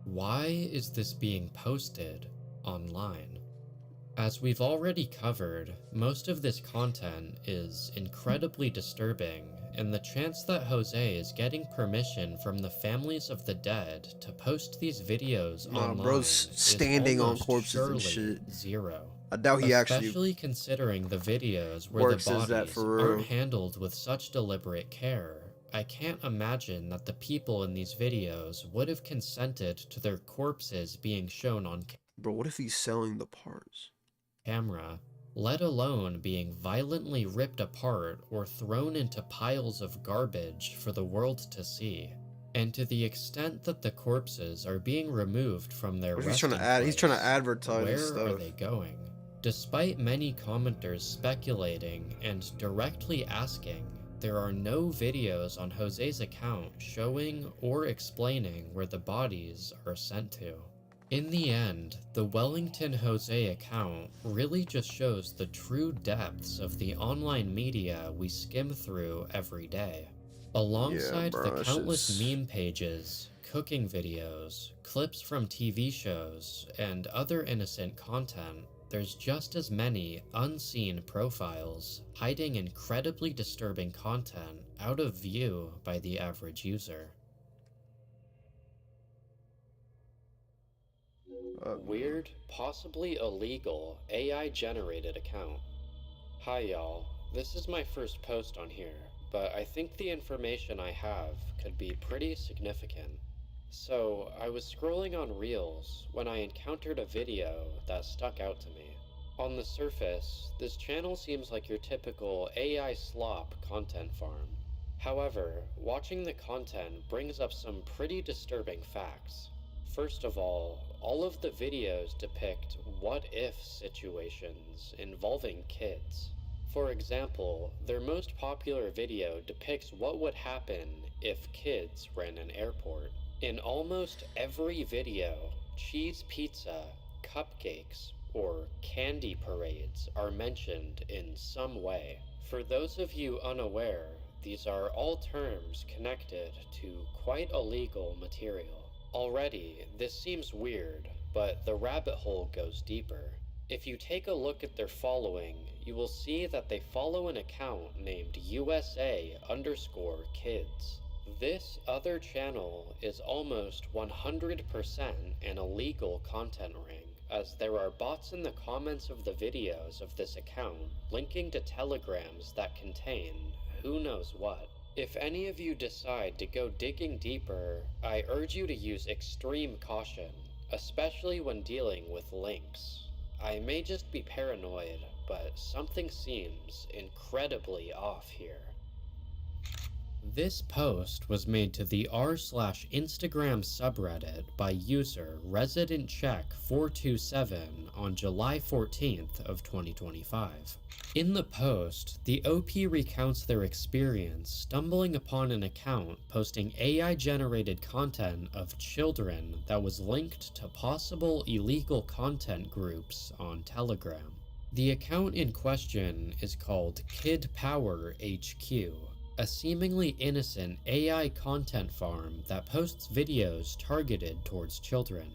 Why is this being posted online? As we've already covered, most of this content is incredibly disturbing, and the chance that Jose is getting permission from the families of the dead to post these videos online bro's standing on is corpses and surely shit. zero. I doubt he actually Especially considering the videos where the bodies aren't handled with such deliberate care. I can't imagine that the people in these videos would have consented to their corpses being shown on Bro, what if he's selling the parts? Camera, let alone being violently ripped apart or thrown into piles of garbage for the world to see. And to the extent that the corpses are being removed from their resting place, he's trying to advertise where stuff. are they going? Despite many commenters speculating and directly asking, there are no videos on Jose's account showing or explaining where the bodies are sent to. In the end, the Wellington Jose account really just shows the true depths of the online media we skim through every day. Alongside the countless meme pages, cooking videos, clips from TV shows, and other innocent content, there's just as many unseen profiles hiding incredibly disturbing content out of view by the average user. Weird, possibly illegal, AI-generated account. Hi y'all, this is my first post on here, but I think the information I have could be pretty significant. So, I was scrolling on Reels when I encountered a video that stuck out to me. On the surface, this channel seems like your typical AI slop content farm. However, watching the content brings up some pretty disturbing facts. First of all of the videos depict what-if situations involving kids. For example, their most popular video depicts what would happen if kids ran an airport. In almost every video, cheese pizza, cupcakes, or candy parades are mentioned in some way. For those of you unaware, these are all terms connected to quite illegal material. Already, this seems weird, but the rabbit hole goes deeper. If you take a look at their following, you will see that they follow an account named USA_kids. This other channel is almost 100% an illegal content ring, as there are bots in the comments of the videos of this account linking to telegrams that contain who knows what. If any of you decide to go digging deeper, I urge you to use extreme caution, especially when dealing with links. I may just be paranoid, but something seems incredibly off here. This post was made to the r/Instagram subreddit by user ResidentCheck427 on July 14th of 2025. In the post, the OP recounts their experience stumbling upon an account posting AI-generated content of children that was linked to possible illegal content groups on Telegram. The account in question is called Kid Power HQ, a seemingly innocent AI content farm that posts videos targeted towards children.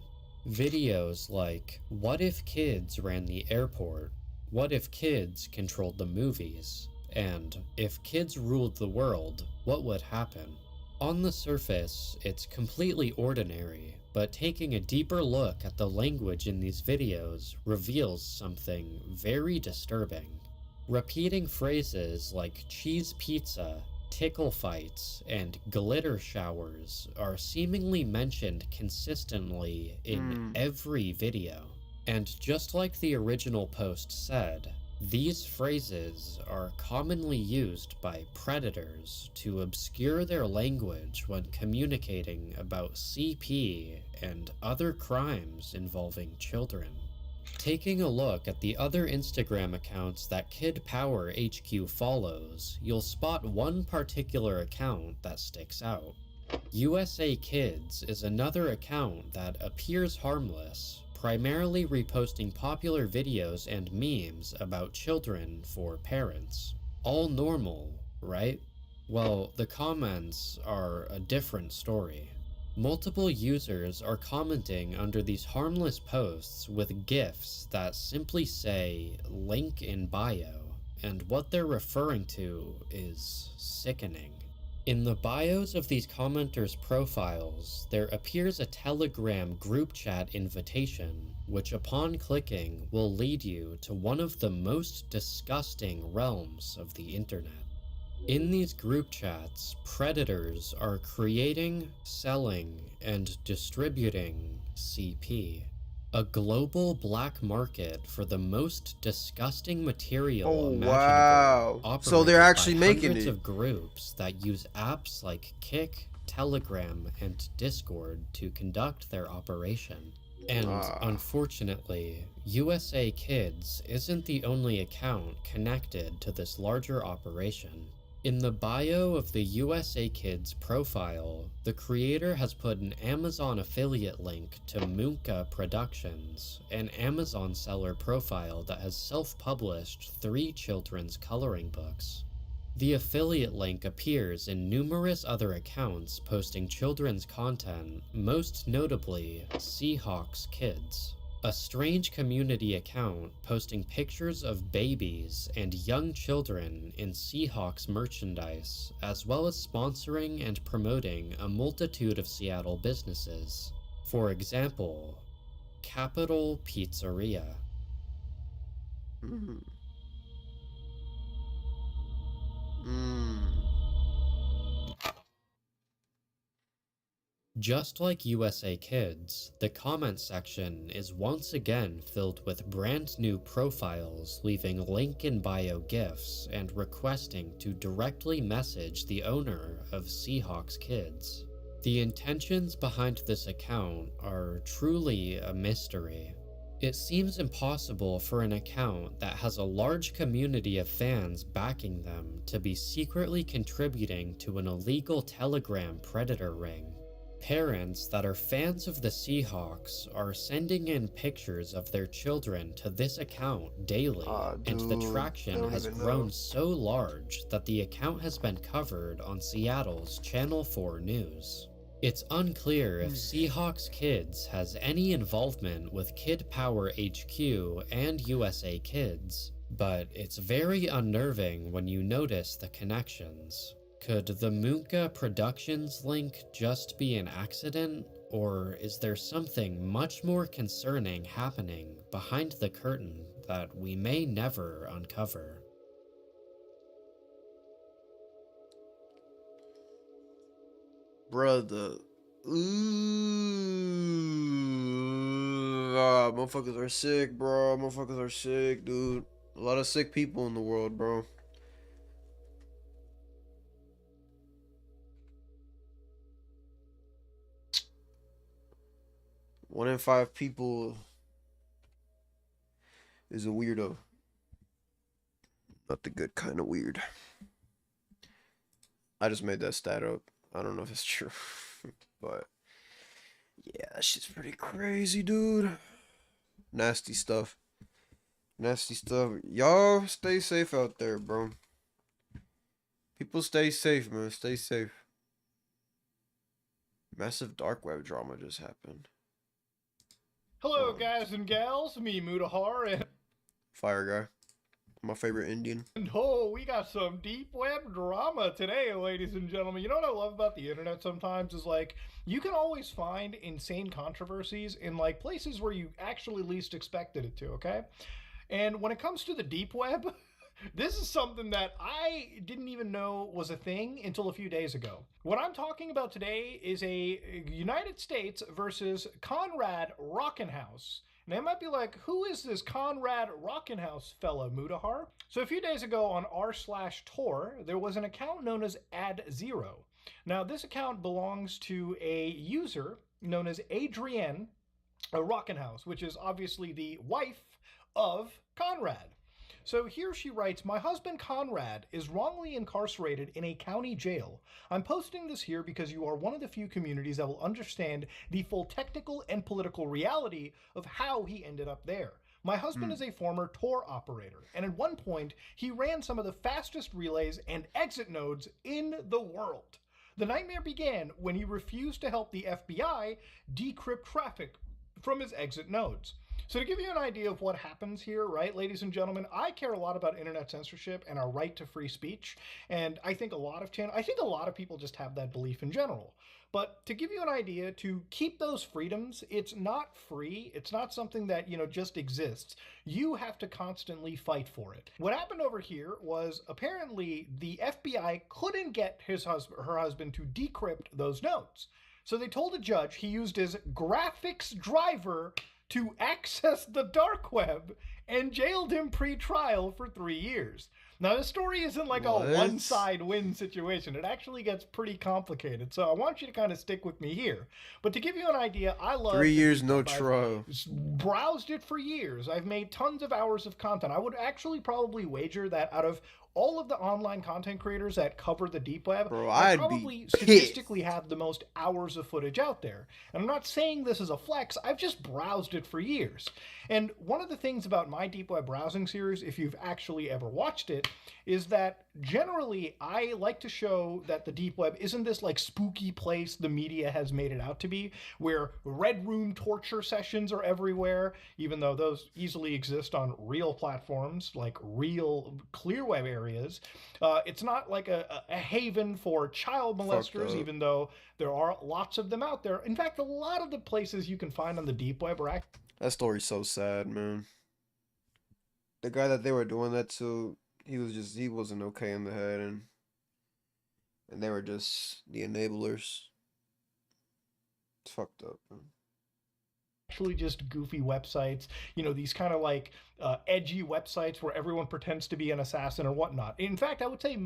Videos like, what if kids ran the airport? What if kids controlled the movies? And if kids ruled the world, what would happen? On the surface, it's completely ordinary, but taking a deeper look at the language in these videos reveals something very disturbing. Repeating phrases like cheese pizza, tickle fights, and glitter showers are seemingly mentioned consistently in every video. And just like the original post said, These phrases are commonly used by predators to obscure their language when communicating about CP and other crimes involving children. Taking a look at the other Instagram accounts that Kid Power HQ follows, you'll spot one particular account that sticks out. USA Kids is another account that appears harmless, primarily reposting popular videos and memes about children for parents. All normal, right? Well, the comments are a different story. Multiple users are commenting under these harmless posts with GIFs that simply say "link in bio," and what they're referring to is sickening. In the bios of these commenters' profiles, there appears a Telegram group chat invitation, which upon clicking will lead you to one of the most disgusting realms of the internet. In these group chats, predators are creating, selling, and distributing CP. A global black market for the most disgusting material imaginable. Wow. So they're actually making hundreds it. of groups that use apps like Kik, Telegram, and Discord to conduct their operation. And unfortunately, USA Kids isn't the only account connected to this larger operation. In the bio of the USA Kids profile, the creator has put an Amazon affiliate link to Moonka Productions, an Amazon seller profile that has self-published 3 children's coloring books. The affiliate link appears in numerous other accounts posting children's content, most notably Seahawks Kids, a strange community account posting pictures of babies and young children in Seahawks merchandise, as well as sponsoring and promoting a multitude of Seattle businesses. For example, Capital Pizzeria. Just like USA Kids, the comment section is once again filled with brand new profiles leaving link in bio gifs and requesting to directly message the owner of Seahawks Kids. The intentions behind this account are truly a mystery. It seems impossible for an account that has a large community of fans backing them to be secretly contributing to an illegal Telegram predator ring. Parents that are fans of the Seahawks are sending in pictures of their children to this account daily, and the traction has grown so large that the account has been covered on Seattle's Channel 4 News. It's unclear if Seahawks Kids has any involvement with Kid Power HQ and USA Kids, but it's very unnerving when you notice the connections. Could the Moonka Productions link just be an accident, or is there something much more concerning happening behind the curtain that we may never uncover? Brother. Motherfuckers are sick, bro. Motherfuckers are sick, dude. A lot of sick people in the world, bro. One in 5 people is a weirdo. Not the good kind of weird. I just made that stat up. I don't know if it's true. But yeah, that shit's pretty crazy, dude. Nasty stuff. Nasty stuff. Y'all stay safe out there, bro. People stay safe, man. Stay safe. Massive dark web drama just happened. Hello, guys and gals. Me, Mutahar, and Fire guy. My favorite Indian. we got some deep web drama today, ladies and gentlemen. You know what I love about the internet sometimes is, like, you can always find insane controversies in, like, places where you actually least expected it to, okay? And when it comes to the deep web, this is something that I didn't even know was a thing until a few days ago. What I'm talking about today is a United States versus Conrad Rockenhouse. Now you might be like, who is this Conrad Rockenhouse fella, Mutahar? So a few days ago on r/Tor, there was an account known as Ad0. Now this account belongs to a user known as Adrienne Rockenhouse, which is obviously the wife of Conrad. So here she writes, my husband Conrad is wrongly incarcerated in a county jail. I'm posting this here because you are one of the few communities that will understand the full technical and political reality of how he ended up there. My husband is a former Tor operator, and at one point he ran some of the fastest relays and exit nodes in the world. The nightmare began when he refused to help the FBI decrypt traffic from his exit nodes. So to give you an idea of what happens here, right, ladies and gentlemen, I care a lot about internet censorship and our right to free speech. And I think a lot of people just have that belief in general. But to give you an idea, to keep those freedoms, it's not free. It's not something that, just exists. You have to constantly fight for it. What happened over here was apparently the FBI couldn't get her husband to decrypt those nodes. So they told a judge he used his graphics driver to access the dark web and jailed him pre-trial for 3 years. Now, the story isn't like a one-side-win situation. It actually gets pretty complicated. So I want you to kind of stick with me here. But to give you an idea, I love 3 years, no trial. Browsed it for years. I've made tons of hours of content. I would actually probably wager that out of all of the online content creators that cover the deep web, Bro, I I'd probably be statistically have the most hours of footage out there. And I'm not saying this as a flex, I've just browsed it for years. And one of the things about my deep web browsing series, if you've actually ever watched it, is that generally I like to show that the deep web isn't this like spooky place the media has made it out to be, where red room torture sessions are everywhere, even though those easily exist on real platforms, like real clear web areas. It's not like a haven for child molesters, even though there are lots of them out there. In fact, a lot of the places you can find on the deep web are That story's so sad, man. The guy that they were doing that to, he wasn't okay in the head, and they were just the enablers. It's fucked up, man. Actually just goofy websites, these kind of like edgy websites where everyone pretends to be an assassin or whatnot. In fact, I would say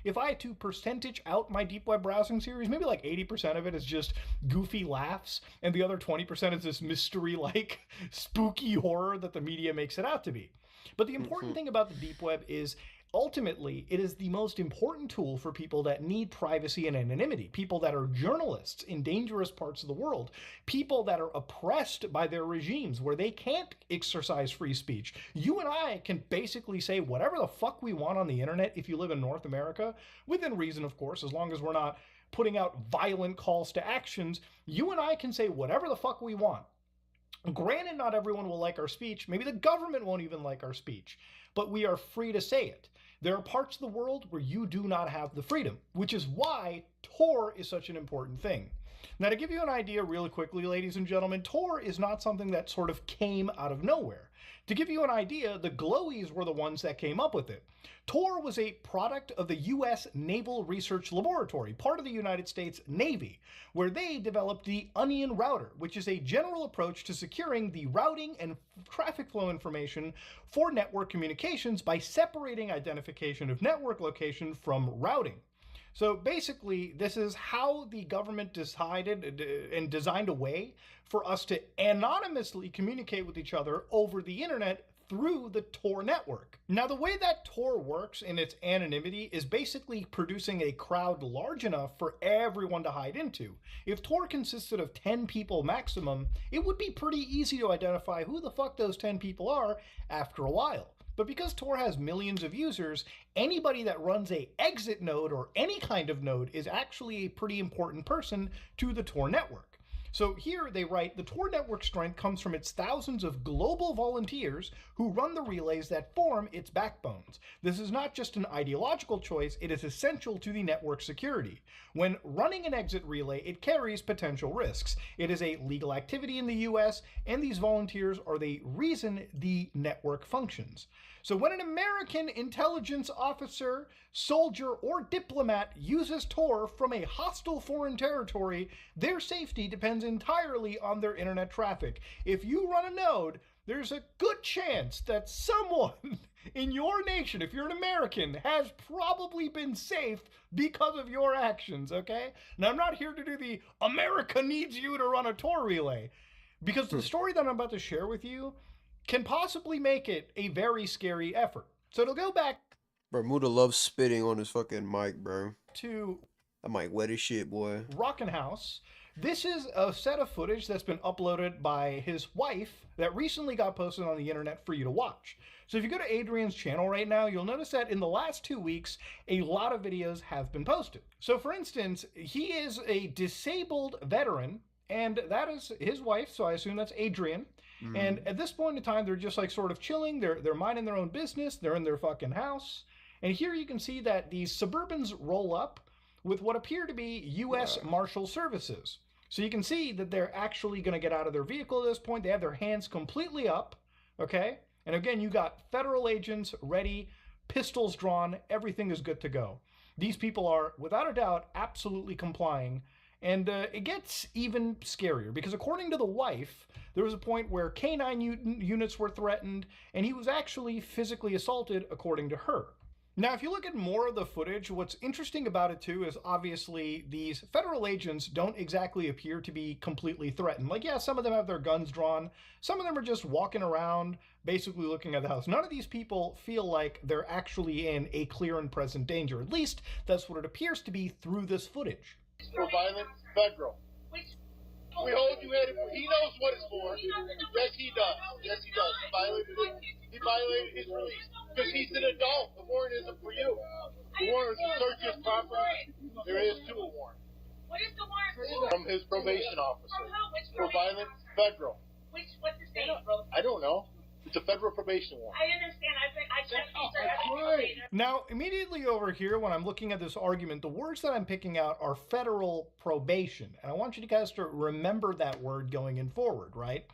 if I had to percentage out my deep web browsing series, maybe like 80% of it is just goofy laughs, and the other 20% is this mystery, like spooky horror that the media makes it out to be. But the important thing about the deep web is ultimately, it is the most important tool for people that need privacy and anonymity, people that are journalists in dangerous parts of the world, people that are oppressed by their regimes where they can't exercise free speech. You and I can basically say whatever the fuck we want on the internet if you live in North America, within reason, of course, as long as we're not putting out violent calls to actions. You and I can say whatever the fuck we want. Granted, not everyone will like our speech. Maybe the government won't even like our speech, but we are free to say it. There are parts of the world where you do not have the freedom, which is why Tor is such an important thing. Now, to give you an idea really quickly, ladies and gentlemen, Tor is not something that sort of came out of nowhere. To give you an idea, the Glowies were the ones that came up with it. Tor was a product of the U.S. Naval Research Laboratory, part of the United States Navy, where they developed the Onion Router, which is a general approach to securing the routing and traffic flow information for network communications by separating identification of network location from routing. So basically, this is how the government decided and designed a way for us to anonymously communicate with each other over the internet through the Tor network. Now, the way that Tor works in its anonymity is basically producing a crowd large enough for everyone to hide into. If Tor consisted of 10 people maximum, it would be pretty easy to identify who the fuck those 10 people are after a while. But because Tor has millions of users, anybody that runs a exit node or any kind of node is actually a pretty important person to the Tor network. So here they write, the Tor network strength comes from its thousands of global volunteers who run the relays that form its backbones. This is not just an ideological choice, it is essential to the network security. When running an exit relay, it carries potential risks. It is a legal activity in the US, and these volunteers are the reason the network functions. So when an American intelligence officer, soldier, or diplomat uses Tor from a hostile foreign territory, their safety depends entirely on their internet traffic. If you run a node, there's a good chance that someone in your nation, if you're an American, has probably been safe because of your actions, okay? Now, I'm not here to do the America needs you to run a Tor relay, because the story that I'm about to share with you can possibly make it a very scary effort. So to go back... Bro, Muda loves spitting on his fucking mic, bro. ...to... that mic wet as shit, boy. Rockin' House. This is a set of footage that's been uploaded by his wife that recently got posted on the internet for you to watch. So if you go to Adrian's channel right now, you'll notice that in the last 2 weeks, a lot of videos have been posted. So for instance, he is a disabled veteran, and that is his wife, so I assume that's Adrian. And at this point in time, they're just like sort of chilling. They're minding their own business. They're in their fucking house. And here you can see that these Suburbans roll up with what appear to be U.S. Marshal Services. So you can see that they're actually going to get out of their vehicle at this point. They have their hands completely up, okay? And again, you got federal agents ready, pistols drawn, everything is good to go. These people are, without a doubt, absolutely complying. And it gets even scarier because according to the wife, there was a point where canine units were threatened and he was actually physically assaulted according to her. Now, if you look at more of the footage, what's interesting about it too is obviously these federal agents don't exactly appear to be completely threatened. Like, yeah, some of them have their guns drawn. Some of them are just walking around, basically looking at the house. None of these people feel like they're actually in a clear and present danger. At least that's what it appears to be through this footage. For violence, federal. We hold you headed. He knows what it's for. Yes, he does. Yes, he does. He violated his release because he's an adult. The warrant isn't for you. The warrant is to search his property. There is to a warrant. What is the warrant for? From his probation officer. From who? Which for violence, federal. What's the state, bro? I don't know. It's a federal probation warrant. I understand. I checked these. Now, immediately over here, when I'm looking at this argument, the words that I'm picking out are federal probation. And I want you guys to remember that word going in forward, right?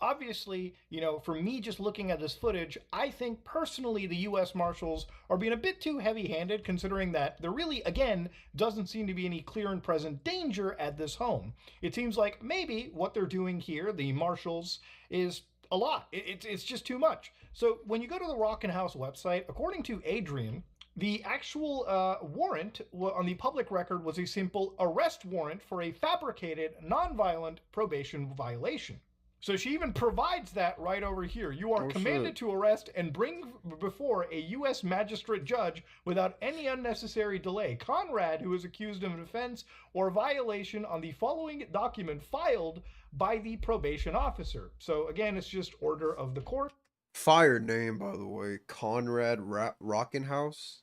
Obviously, you know, for me just looking at this footage, I think personally the U.S. Marshals are being a bit too heavy-handed considering that there really, again, doesn't seem to be any clear and present danger at this home. It seems like maybe what they're doing here, the Marshals, is a lot. It's just too much. So when you go to the Rockin' House website, according to Adrian, the actual warrant on the public record was a simple arrest warrant for a fabricated, nonviolent probation violation. So she even provides that right over here. You are commanded to arrest and bring before a U.S. magistrate judge without any unnecessary delay Conrad, who is accused of an offense or violation on the following document filed by the probation officer. So again, it's just order of the court. Fire name, by the way. Conrad Rockin' House.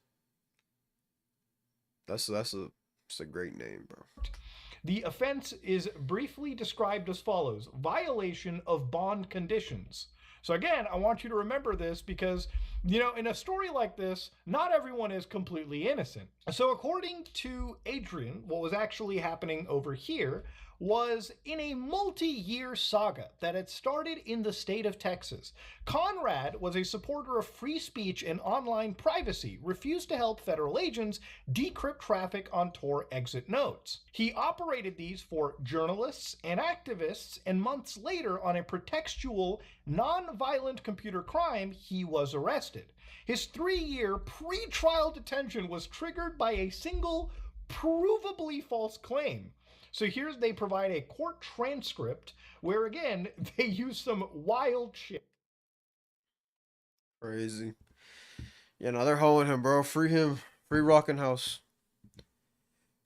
That's a great name, bro. The offense is briefly described as follows: violation of bond conditions. So again, I want you to remember this because, you know, in a story like this, not everyone is completely innocent. So according to Adrian, what was actually happening over here was in a multi-year saga that had started in the state of Texas. Conrad was a supporter of free speech and online privacy, refused to help federal agents decrypt traffic on Tor exit nodes. He operated these for journalists and activists, and months later, on a pretextual, non-violent computer crime, he was arrested. His 3-year pre-trial detention was triggered by a single, provably false claim. So here they provide a court transcript where, again, they use some wild shit. Crazy. Yeah, no, they're holding him, bro. Free him. Free Rockin' House.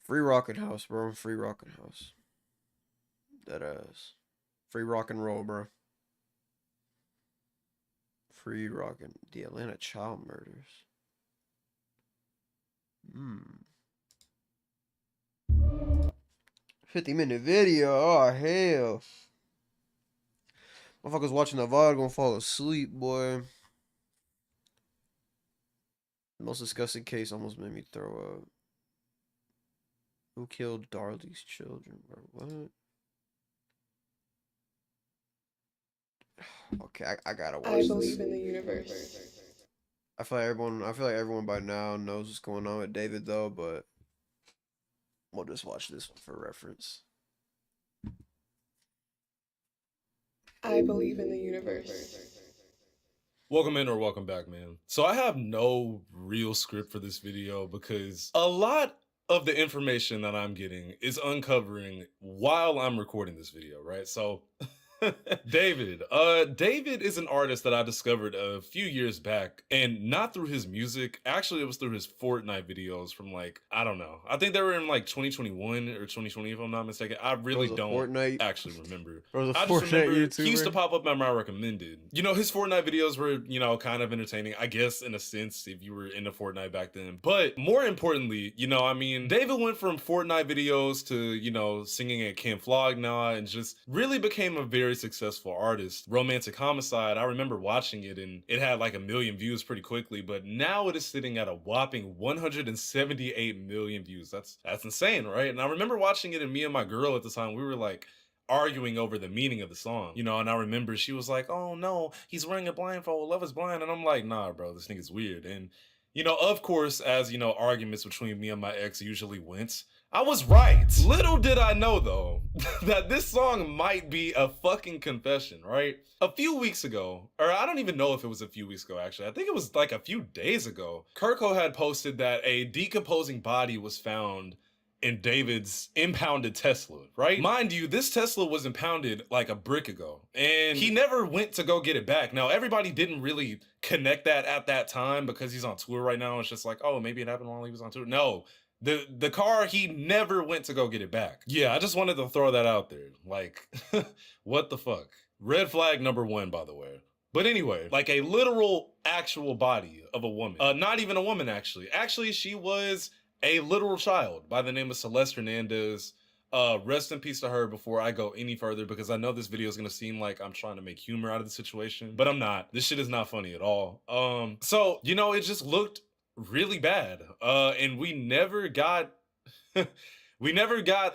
Free Rockin' House, bro. Free Rockin' House. That ass. Free rock and roll, bro. Free rockin'. The Atlanta child murders. 50-minute video. Oh, hell. Motherfuckers watching the VOD gonna fall asleep, boy. The most disgusting case almost made me throw up. Who killed Darley's children, bro? What? Okay, I gotta watch this. I believe in the universe. I feel like everyone by now knows what's going on with David though, but we'll just watch this one for reference. I believe in the universe. Welcome in or welcome back, man. So I have no real script for this video because a lot of the information that I'm getting is uncovering while I'm recording this video, right? So David is an artist that I discovered a few years back, and not through his music. Actually, it was through his Fortnite videos from like, I don't know. I think they were in like 2021 or 2020 if I'm not mistaken. I really don't actually remember. I just remember he used to pop up at my recommended. You know, his Fortnite videos were, you know, kind of entertaining, I guess, in a sense, if you were into Fortnite back then. But more importantly, you know, I mean, David went from Fortnite videos to, you know, singing at Camp Flog Gnaw and just really became a very successful artist. Romantic Homicide, I remember watching it and it had like 1 million views pretty quickly, but now it is sitting at a whopping 178 million views. That's insane, right? And I remember watching it, and me and my girl at the time, we were like arguing over the meaning of the song, you know, and I remember she was like, oh no, he's wearing a blindfold, love is blind. And I'm like, nah, bro, this nigga's weird. And, you know, of course, as you know, arguments between me and my ex usually went, I was right. Little did I know though, that this song might be a fucking confession, right? A few weeks ago, or I don't even know if it was a few weeks ago actually, I think it was like a few days ago, Kirko had posted that a decomposing body was found in David's impounded Tesla, right? Mind you, this Tesla was impounded like a brick ago, and he never went to go get it back. Now, everybody didn't really connect that at that time because he's on tour right now. It's just like, oh, maybe it happened while he was on tour. No. The car, he never went to go get it back. Yeah, I just wanted to throw that out there. Like, what the fuck? Red flag number 1, by the way. But anyway, like a literal actual body of a woman. Not even a woman, actually. Actually, she was a literal child by the name of Celeste Hernandez. Rest in peace to her before I go any further, because I know this video is gonna seem like I'm trying to make humor out of the situation, but I'm not. This shit is not funny at all. So, you know, it just looked really bad, and we never got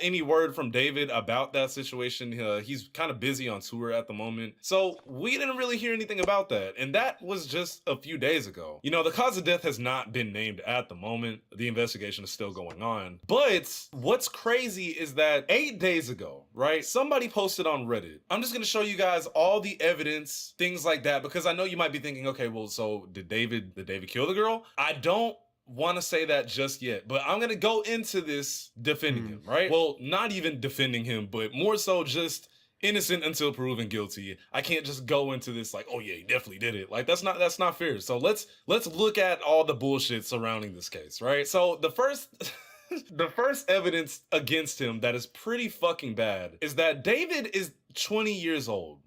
any word from David about that situation. He's kind of busy on tour at the moment, so we didn't really hear anything about that, and that was just a few days ago. You know, the cause of death has not been named at the moment. The investigation is still going on, but what's crazy is that 8 days ago, right, somebody posted on Reddit. I'm just gonna show you guys all the evidence, things like that, because I know you might be thinking, okay, well, so did David kill the girl? I don't want to say that just yet, but I'm gonna go into this defending him, right? Well, not even defending him, but more so just innocent until proven guilty. I can't just go into this like, oh yeah, he definitely did it. Like, that's not fair. So let's look at all the bullshit surrounding this case, right? So the first evidence against him that is pretty fucking bad is that David is 20 years old.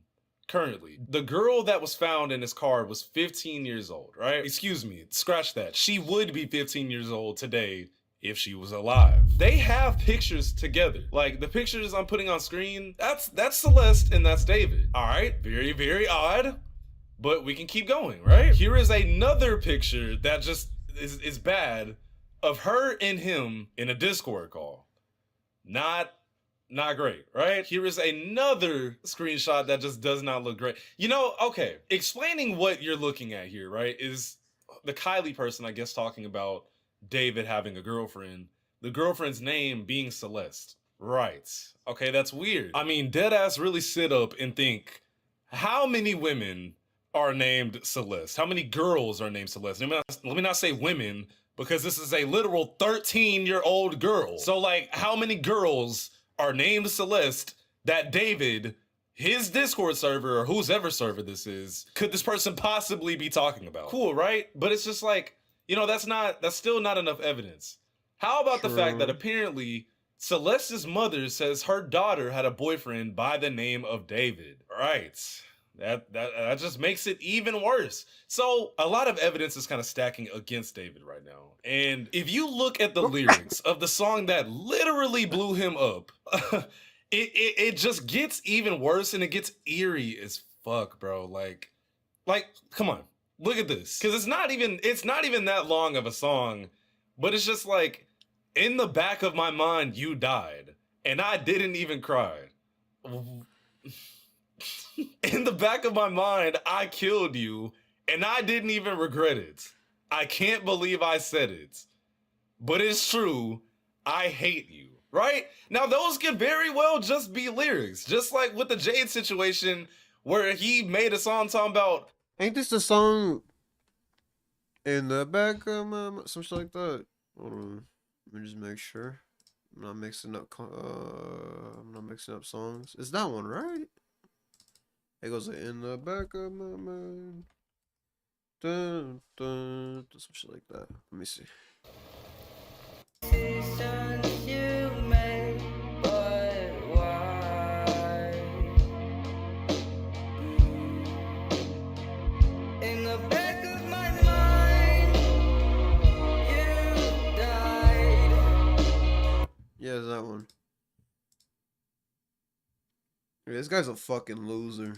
Currently, the girl that was found in his car was 15 years old, right? Excuse me, scratch that. She would be 15 years old today if she was alive. They have pictures together. Like, the pictures I'm putting on screen, that's Celeste and that's David. All right, very, very odd, but we can keep going, right? Here is another picture that just is bad of her and him in a Discord call. Not great, right? Here is another screenshot that just does not look great. You know, okay, explaining what you're looking at here, right, is the Kylie person, I guess, talking about David having a girlfriend, the girlfriend's name being Celeste. Right. Okay, that's weird. I mean, deadass really sit up and think, how many women are named Celeste? How many girls are named Celeste? Let me not say women, because this is a literal 13-year-old girl. So, like, how many girls are named Celeste that David, his Discord server, or whose ever server this is, could this person possibly be talking about? Cool, right? But it's just like, you know, that's still not enough evidence. How about the fact that apparently Celeste's mother says her daughter had a boyfriend by the name of David? Right. That just makes it even worse. So a lot of evidence is kind of stacking against David right now. And if you look at the lyrics of the song that literally blew him up, it just gets even worse, and it gets eerie as fuck, bro. Like, come on, look at this. Cause it's not even that long of a song, but it's just like, in the back of my mind, you died, and I didn't even cry. In the back of my mind, I killed you, and I didn't even regret it. I can't believe I said it, but it's true. I hate you. Right? Now, those can very well just be lyrics. Just like with the Jade situation where he made a song talking about... Ain't this the song in the back of my... some shit like that? Hold on. Let me just make sure. I'm not mixing up songs. It's that one, right? It goes like, in the back of my mind. Dun, dun, some shit like that. Let me see. You make, but why? In the back of my mind, you died. Yeah, it's that one. Yeah, this guy's a fucking loser.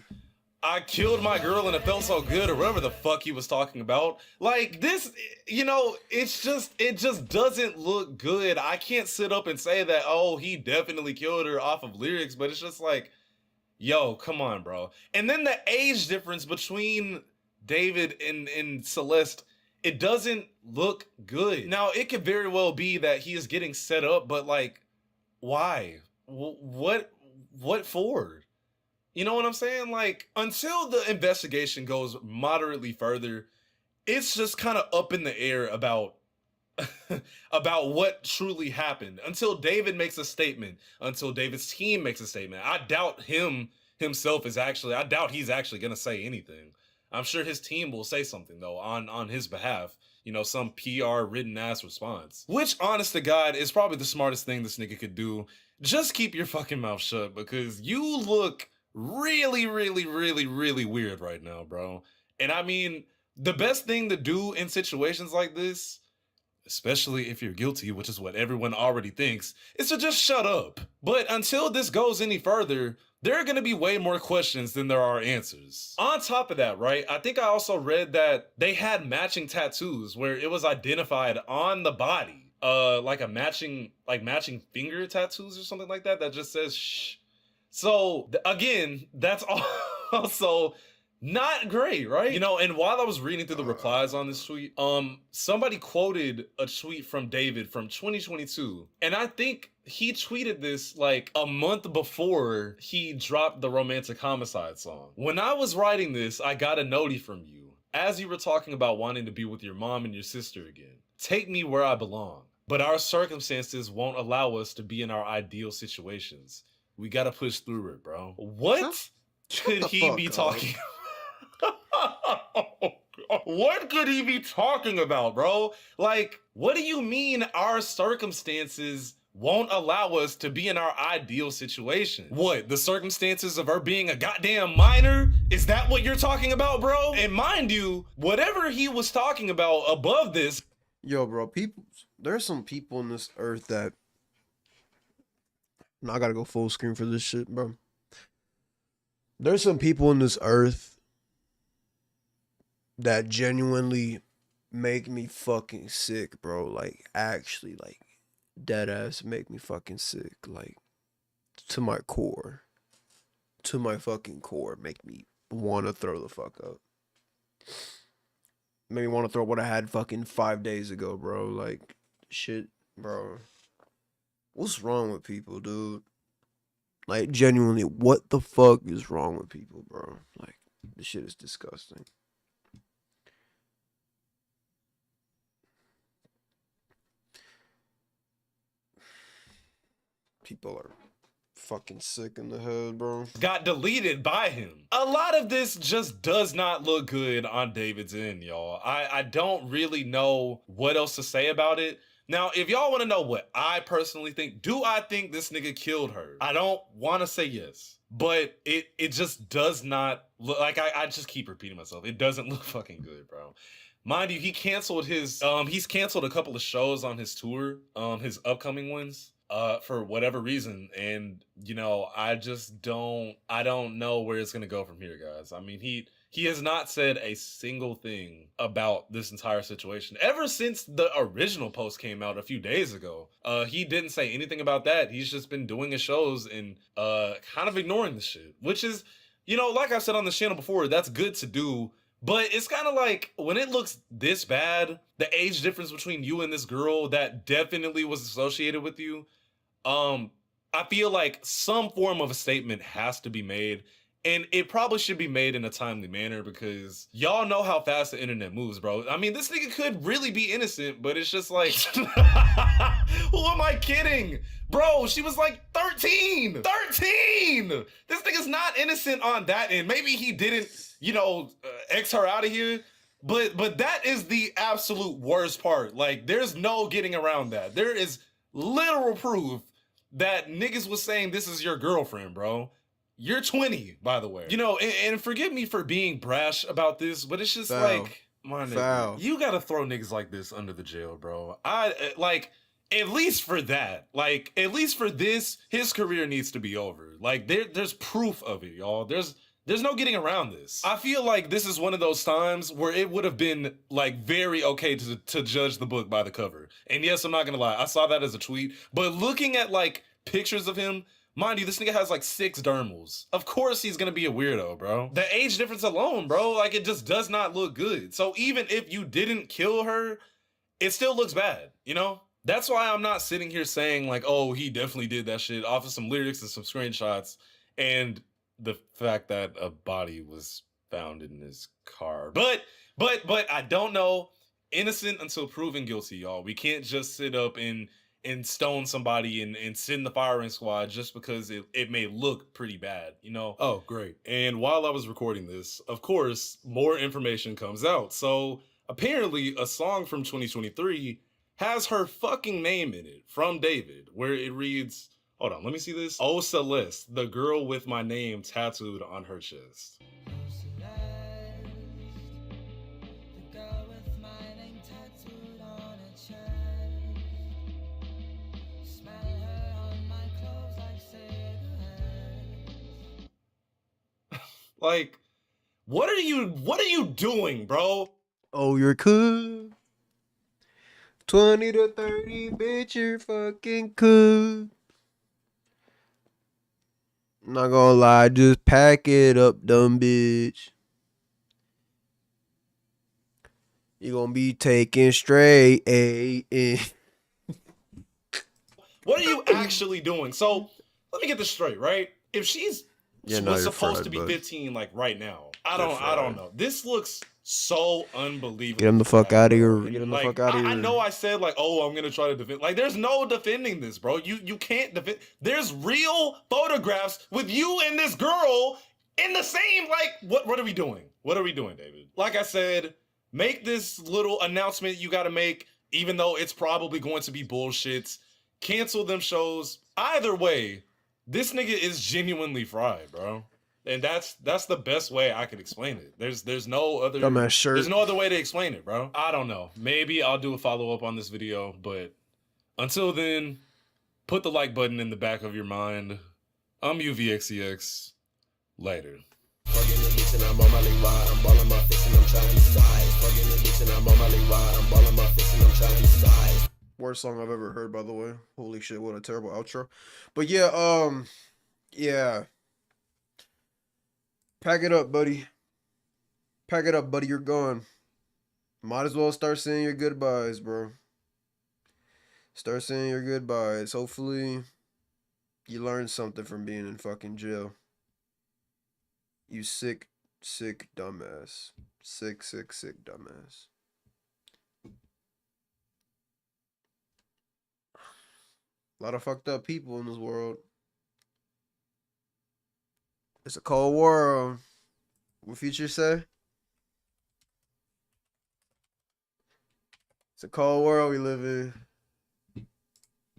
I killed my girl and it felt so good, or whatever the fuck he was talking about. Like, this, you know, it just doesn't look good. I can't sit up and say that, oh, he definitely killed her off of lyrics, but it's just like, yo, come on, bro. And then the age difference between David and Celeste, it doesn't look good. Now, it could very well be that he is getting set up, but like, why? What for? You know what I'm saying? Like, until the investigation goes moderately further, it's just kind of up in the air about about what truly happened. Until David makes a statement, until David's team makes a statement. I doubt himself is actually, I doubt he's actually gonna say anything. I'm sure his team will say something though on his behalf. You know, some PR written ass response. Which, honest to God, is probably the smartest thing this nigga could do. Just keep your fucking mouth shut, because you look really weird right now, bro. And I mean, the best thing to do in situations like this, especially if you're guilty, which is what everyone already thinks, is to just shut up. But until this goes any further, there are gonna be way more questions than there are answers. On top of that, right, I think I also read that they had matching tattoos where it was identified on the body, like matching finger tattoos or something like that just says shh. So, again, that's also not great, right? You know, and while I was reading through the replies on this tweet, somebody quoted a tweet from David from 2022. And I think he tweeted this like a month before he dropped the Romantic Homicide song. When I was writing this, I got a notie from you. As you were talking about wanting to be with your mom and your sister again. Take me where I belong. But our circumstances won't allow us to be in our ideal situations. We gotta push through it, bro. What could he be talking about? What could he be talking about, bro? Like, what do you mean our circumstances won't allow us to be in our ideal situation? What, the circumstances of her being a goddamn minor? Is that what you're talking about, bro? And mind you, whatever he was talking about above this... Yo, bro, there's some people on this earth that... Now I gotta go full screen for this shit, bro. There's some people on this earth that genuinely make me fucking sick, bro. Like, actually, like, dead ass make me fucking sick. Like, to my core. To my fucking core. Make me want to throw the fuck up. Make me want to throw what I had fucking 5 days ago, bro. Like, shit, bro. What's wrong with people, dude? Like, genuinely, what the fuck is wrong with people, bro? Like, this shit is disgusting. People are fucking sick in the head, bro. Got deleted by him. A lot of this just does not look good on David's end, y'all. I don't really know what else to say about it. Now, if y'all want to know what I personally think, do I think this nigga killed her? I don't want to say yes, but it just does not look like, I just keep repeating myself. It doesn't look fucking good, bro. Mind you, he canceled he's canceled a couple of shows on his tour, his upcoming ones, for whatever reason. And, you know, I don't know where it's going to go from here, guys. I mean, he has not said a single thing about this entire situation. Ever since the original post came out a few days ago, he didn't say anything about that. He's just been doing his shows and kind of ignoring the shit, which is, you know, like I said on the channel before, that's good to do, But it's kind of like when it looks this bad, the age difference between you and this girl that definitely was associated with you, I feel like some form of a statement has to be made. And it probably should be made in a timely manner because y'all know how fast the internet moves, bro. I mean, this nigga could really be innocent, but it's just like, who am I kidding? Bro, she was like 13! 13! This nigga's not innocent on that end. Maybe he didn't, you know, X her out of here. But that is the absolute worst part. Like, there's no getting around that. There is literal proof that niggas was saying this is your girlfriend, bro. You're 20, by the way. You know, and forgive me for being brash about this, but it's just like, my nigga, you gotta throw niggas like this under the jail, bro. Like, at least for that. Like, at least for this, his career needs to be over. Like, there's proof of it, y'all. There's no getting around this. I feel like this is one of those times where it would have been like very okay to judge the book by the cover. And yes, I'm not gonna lie, I saw that as a tweet, but looking at like pictures of him, mind you, this nigga has like 6 dermals. Of course he's gonna be a weirdo, bro. The age difference alone, bro, like it just does not look good. So even if you didn't kill her, it still looks bad, you know? That's why I'm not sitting here saying like, oh, he definitely did that shit off of some lyrics and some screenshots and the fact that a body was found in his car. But I don't know. Innocent until proven guilty, y'all. We can't just sit up and stone somebody and send the firing squad just because it may look pretty bad, you know? Oh, great. And while I was recording this, of course, more information comes out. So apparently a song from 2023 has her fucking name in it from David, where it reads, hold on, let me see this. Oh, Celeste, the girl with my name tattooed on her chest. Like, what are you doing, bro? Oh, you're cool. 20 to 30, bitch, you're fucking cool. Not gonna lie, just pack it up, dumb bitch. You gonna be taken straight, What are you actually doing? So, let me get this straight, right? If she's was supposed to be 15 like right now, I don't know. This looks so unbelievable. Get him the fuck out of here. Get him the fuck out of here. I know I said like, oh, I'm gonna try to defend. Like, there's no defending this, bro. You can't defend. There's real photographs with you and this girl in the same, like, what are we doing? What are we doing, David? Like I said, make this little announcement you gotta make, even though it's probably going to be bullshit. Cancel them shows. Either way, this nigga is genuinely fried, bro. And that's the best way I could explain it. There's no other there's no other way to explain it, bro. I don't know. Maybe I'll do a follow-up on this video, but until then, put the like button in the back of your mind. I'm UVXEX. Later. Worst song I've ever heard, by the way. Holy shit, what a terrible outro. But yeah, yeah. Pack it up, buddy. Pack it up, buddy. You're gone. Might as well start saying your goodbyes, bro. Start saying your goodbyes. Hopefully, you learned something from being in fucking jail. You sick, sick dumbass. Sick, sick, sick dumbass. A lot of fucked up people in this world. It's a cold world. What Future say? It's a cold world we live in.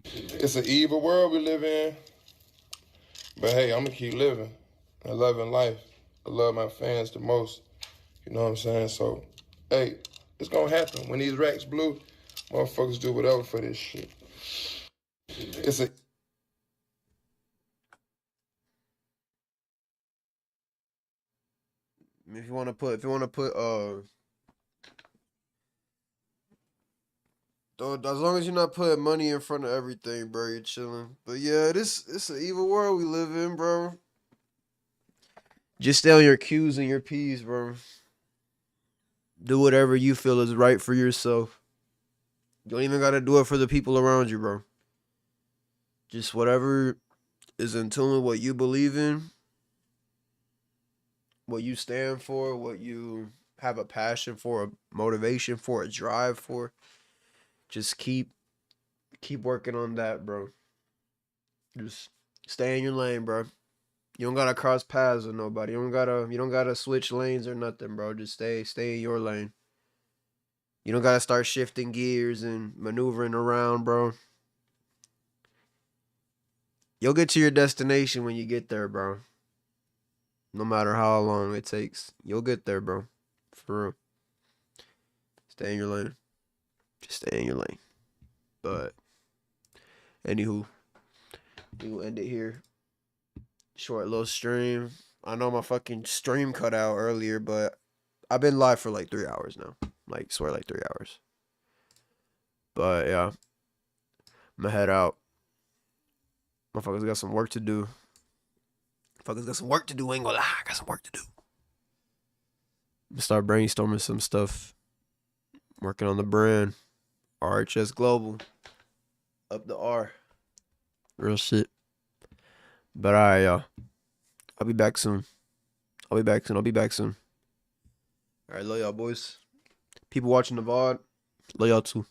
It's an evil world we live in. But hey, I'm gonna keep living and loving life. I love my fans the most. You know what I'm saying? So, hey, it's gonna happen. When these racks blue, motherfuckers do whatever for this shit. It's a If you wanna put as long as you're not putting money in front of everything, bro, you're chilling. But yeah, it's an evil world we live in, bro. Just stay on your Q's and your P's, bro. Do whatever you feel is right for yourself. You don't even gotta do it for the people around you, bro. Just whatever is in tune with what you believe in, what you stand for, what you have a passion for, a motivation for, a drive for. Just keep working on that, bro. Just stay in your lane, bro. You don't gotta cross paths with nobody. You don't gotta switch lanes or nothing, bro. Just stay in your lane. You don't gotta start shifting gears and maneuvering around, bro. You'll get to your destination when you get there, bro. No matter how long it takes. You'll get there, bro. For real. Stay in your lane. Just stay in your lane. But anywho, we'll end it here. Short little stream. I know my fucking stream cut out earlier, but I've been live for like 3 hours now. Like, swear, like 3 hours. But yeah, I'm gonna head out. Motherfuckers got some work to do. Motherfuckers got some work to do. Ain't gonna lie, I got some work to do. I'm gonna start brainstorming some stuff. Working on the brand. RHS Global. Up the R. Real shit. But alright, y'all. I'll be back soon. I'll be back soon. Alright, love y'all, boys. People watching the VOD, love y'all too.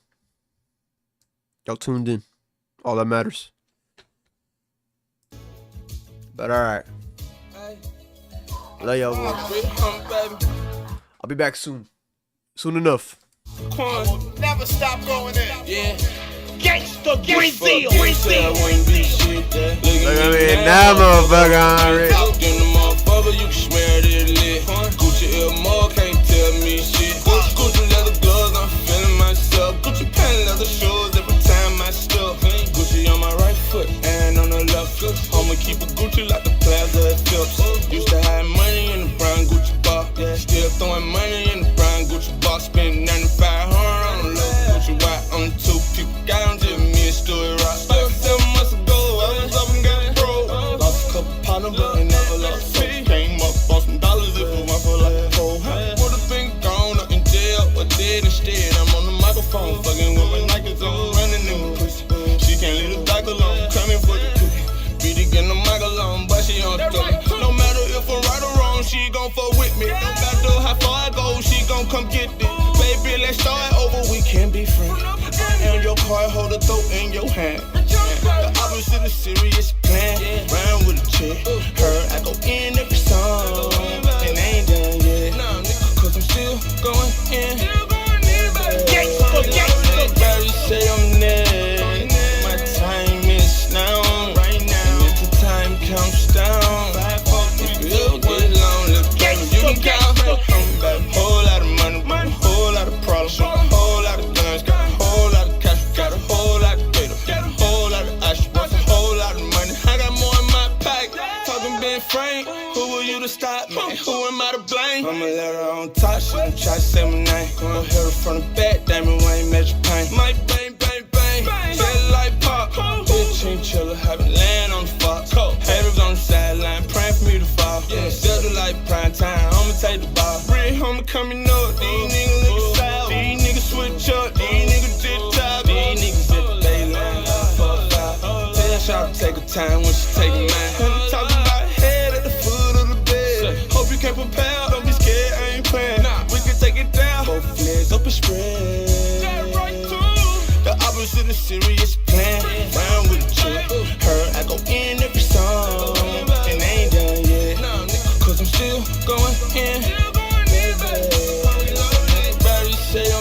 Y'all tuned in. All that matters. But alright. Love y'all, boys. I'll be back soon. Soon enough. I will never stop going in. Yeah. Gangsta Brazil. Look at me now, motherfucker. Already. In the motherfucker, you can swear it lit. Gucci Elmo can't tell me shit. Gucci leather gloves, I'm feeling myself. Gucci pen leather shoes every time I step. Gucci on my right foot and on the left. I'ma keep a Gucci like the Plaza at Phillips. Used to have money in the brown Gucci box. Still throwing money in the brown Gucci box. Spent 9,500 on a little Gucci watch. On 2 people got on just me and Stuart Rock. 7 months ago, I was up and got broke. Lost a couple partners, but they never lost hope. Came up on some dollars if it weren't for like a pole. Would've been gone up in jail or dead instead. I'm on the microphone, fucking with my Nikes on, running in the pussy. She can't leave the dock alone, coming for the cookie. Beat it, getting the mic alone, but she on struggle. No matter if I'm right or wrong, she gon' fuck with me. No matter how far I go, she gon' come get it. Baby, let's start over, we can be friends. I am your card, hold the throat in your hand. The opposite of serious plan. Round with a chick, her, I go in every song. And I ain't done yet, cause I'm still going in. Everybody say I'm next. My time is now. And if the time counts down, if you get long, look down, you can count. I'm about a whole lot of money, a whole lot of problems, a whole lot of guns, got a whole lot of cash, got a whole lot of data, got a whole lot of ash, worth a whole lot of money. I got more in my pack. Talking Ben Frank, who were you to stop me? Who am I to blame? I'ma let her on top, she gon' try to say my name. Gon' hit her from the back, damn it, we ain't met your pain. My bang, bang, bang, feel like pop. Bitch ain't chiller, having land on the fox. Haters on the sideline, praying for me to fall. Still the light prime time, I'ma take the ball. Real homie coming up, these niggas look sour. These niggas switch up, these niggas just top. These niggas at the dayline, fuck out. Tell Shawty take her time when she take a man. I'm talking about head at the foot of the bed. Hope you can prepare, don't be scared, I ain't playing. We can take it down, both legs up and spread. The opposite of serious plan. Round with a chick, her, I go in every song. And I ain't done yet, cause I'm still going in. Everybody say I'm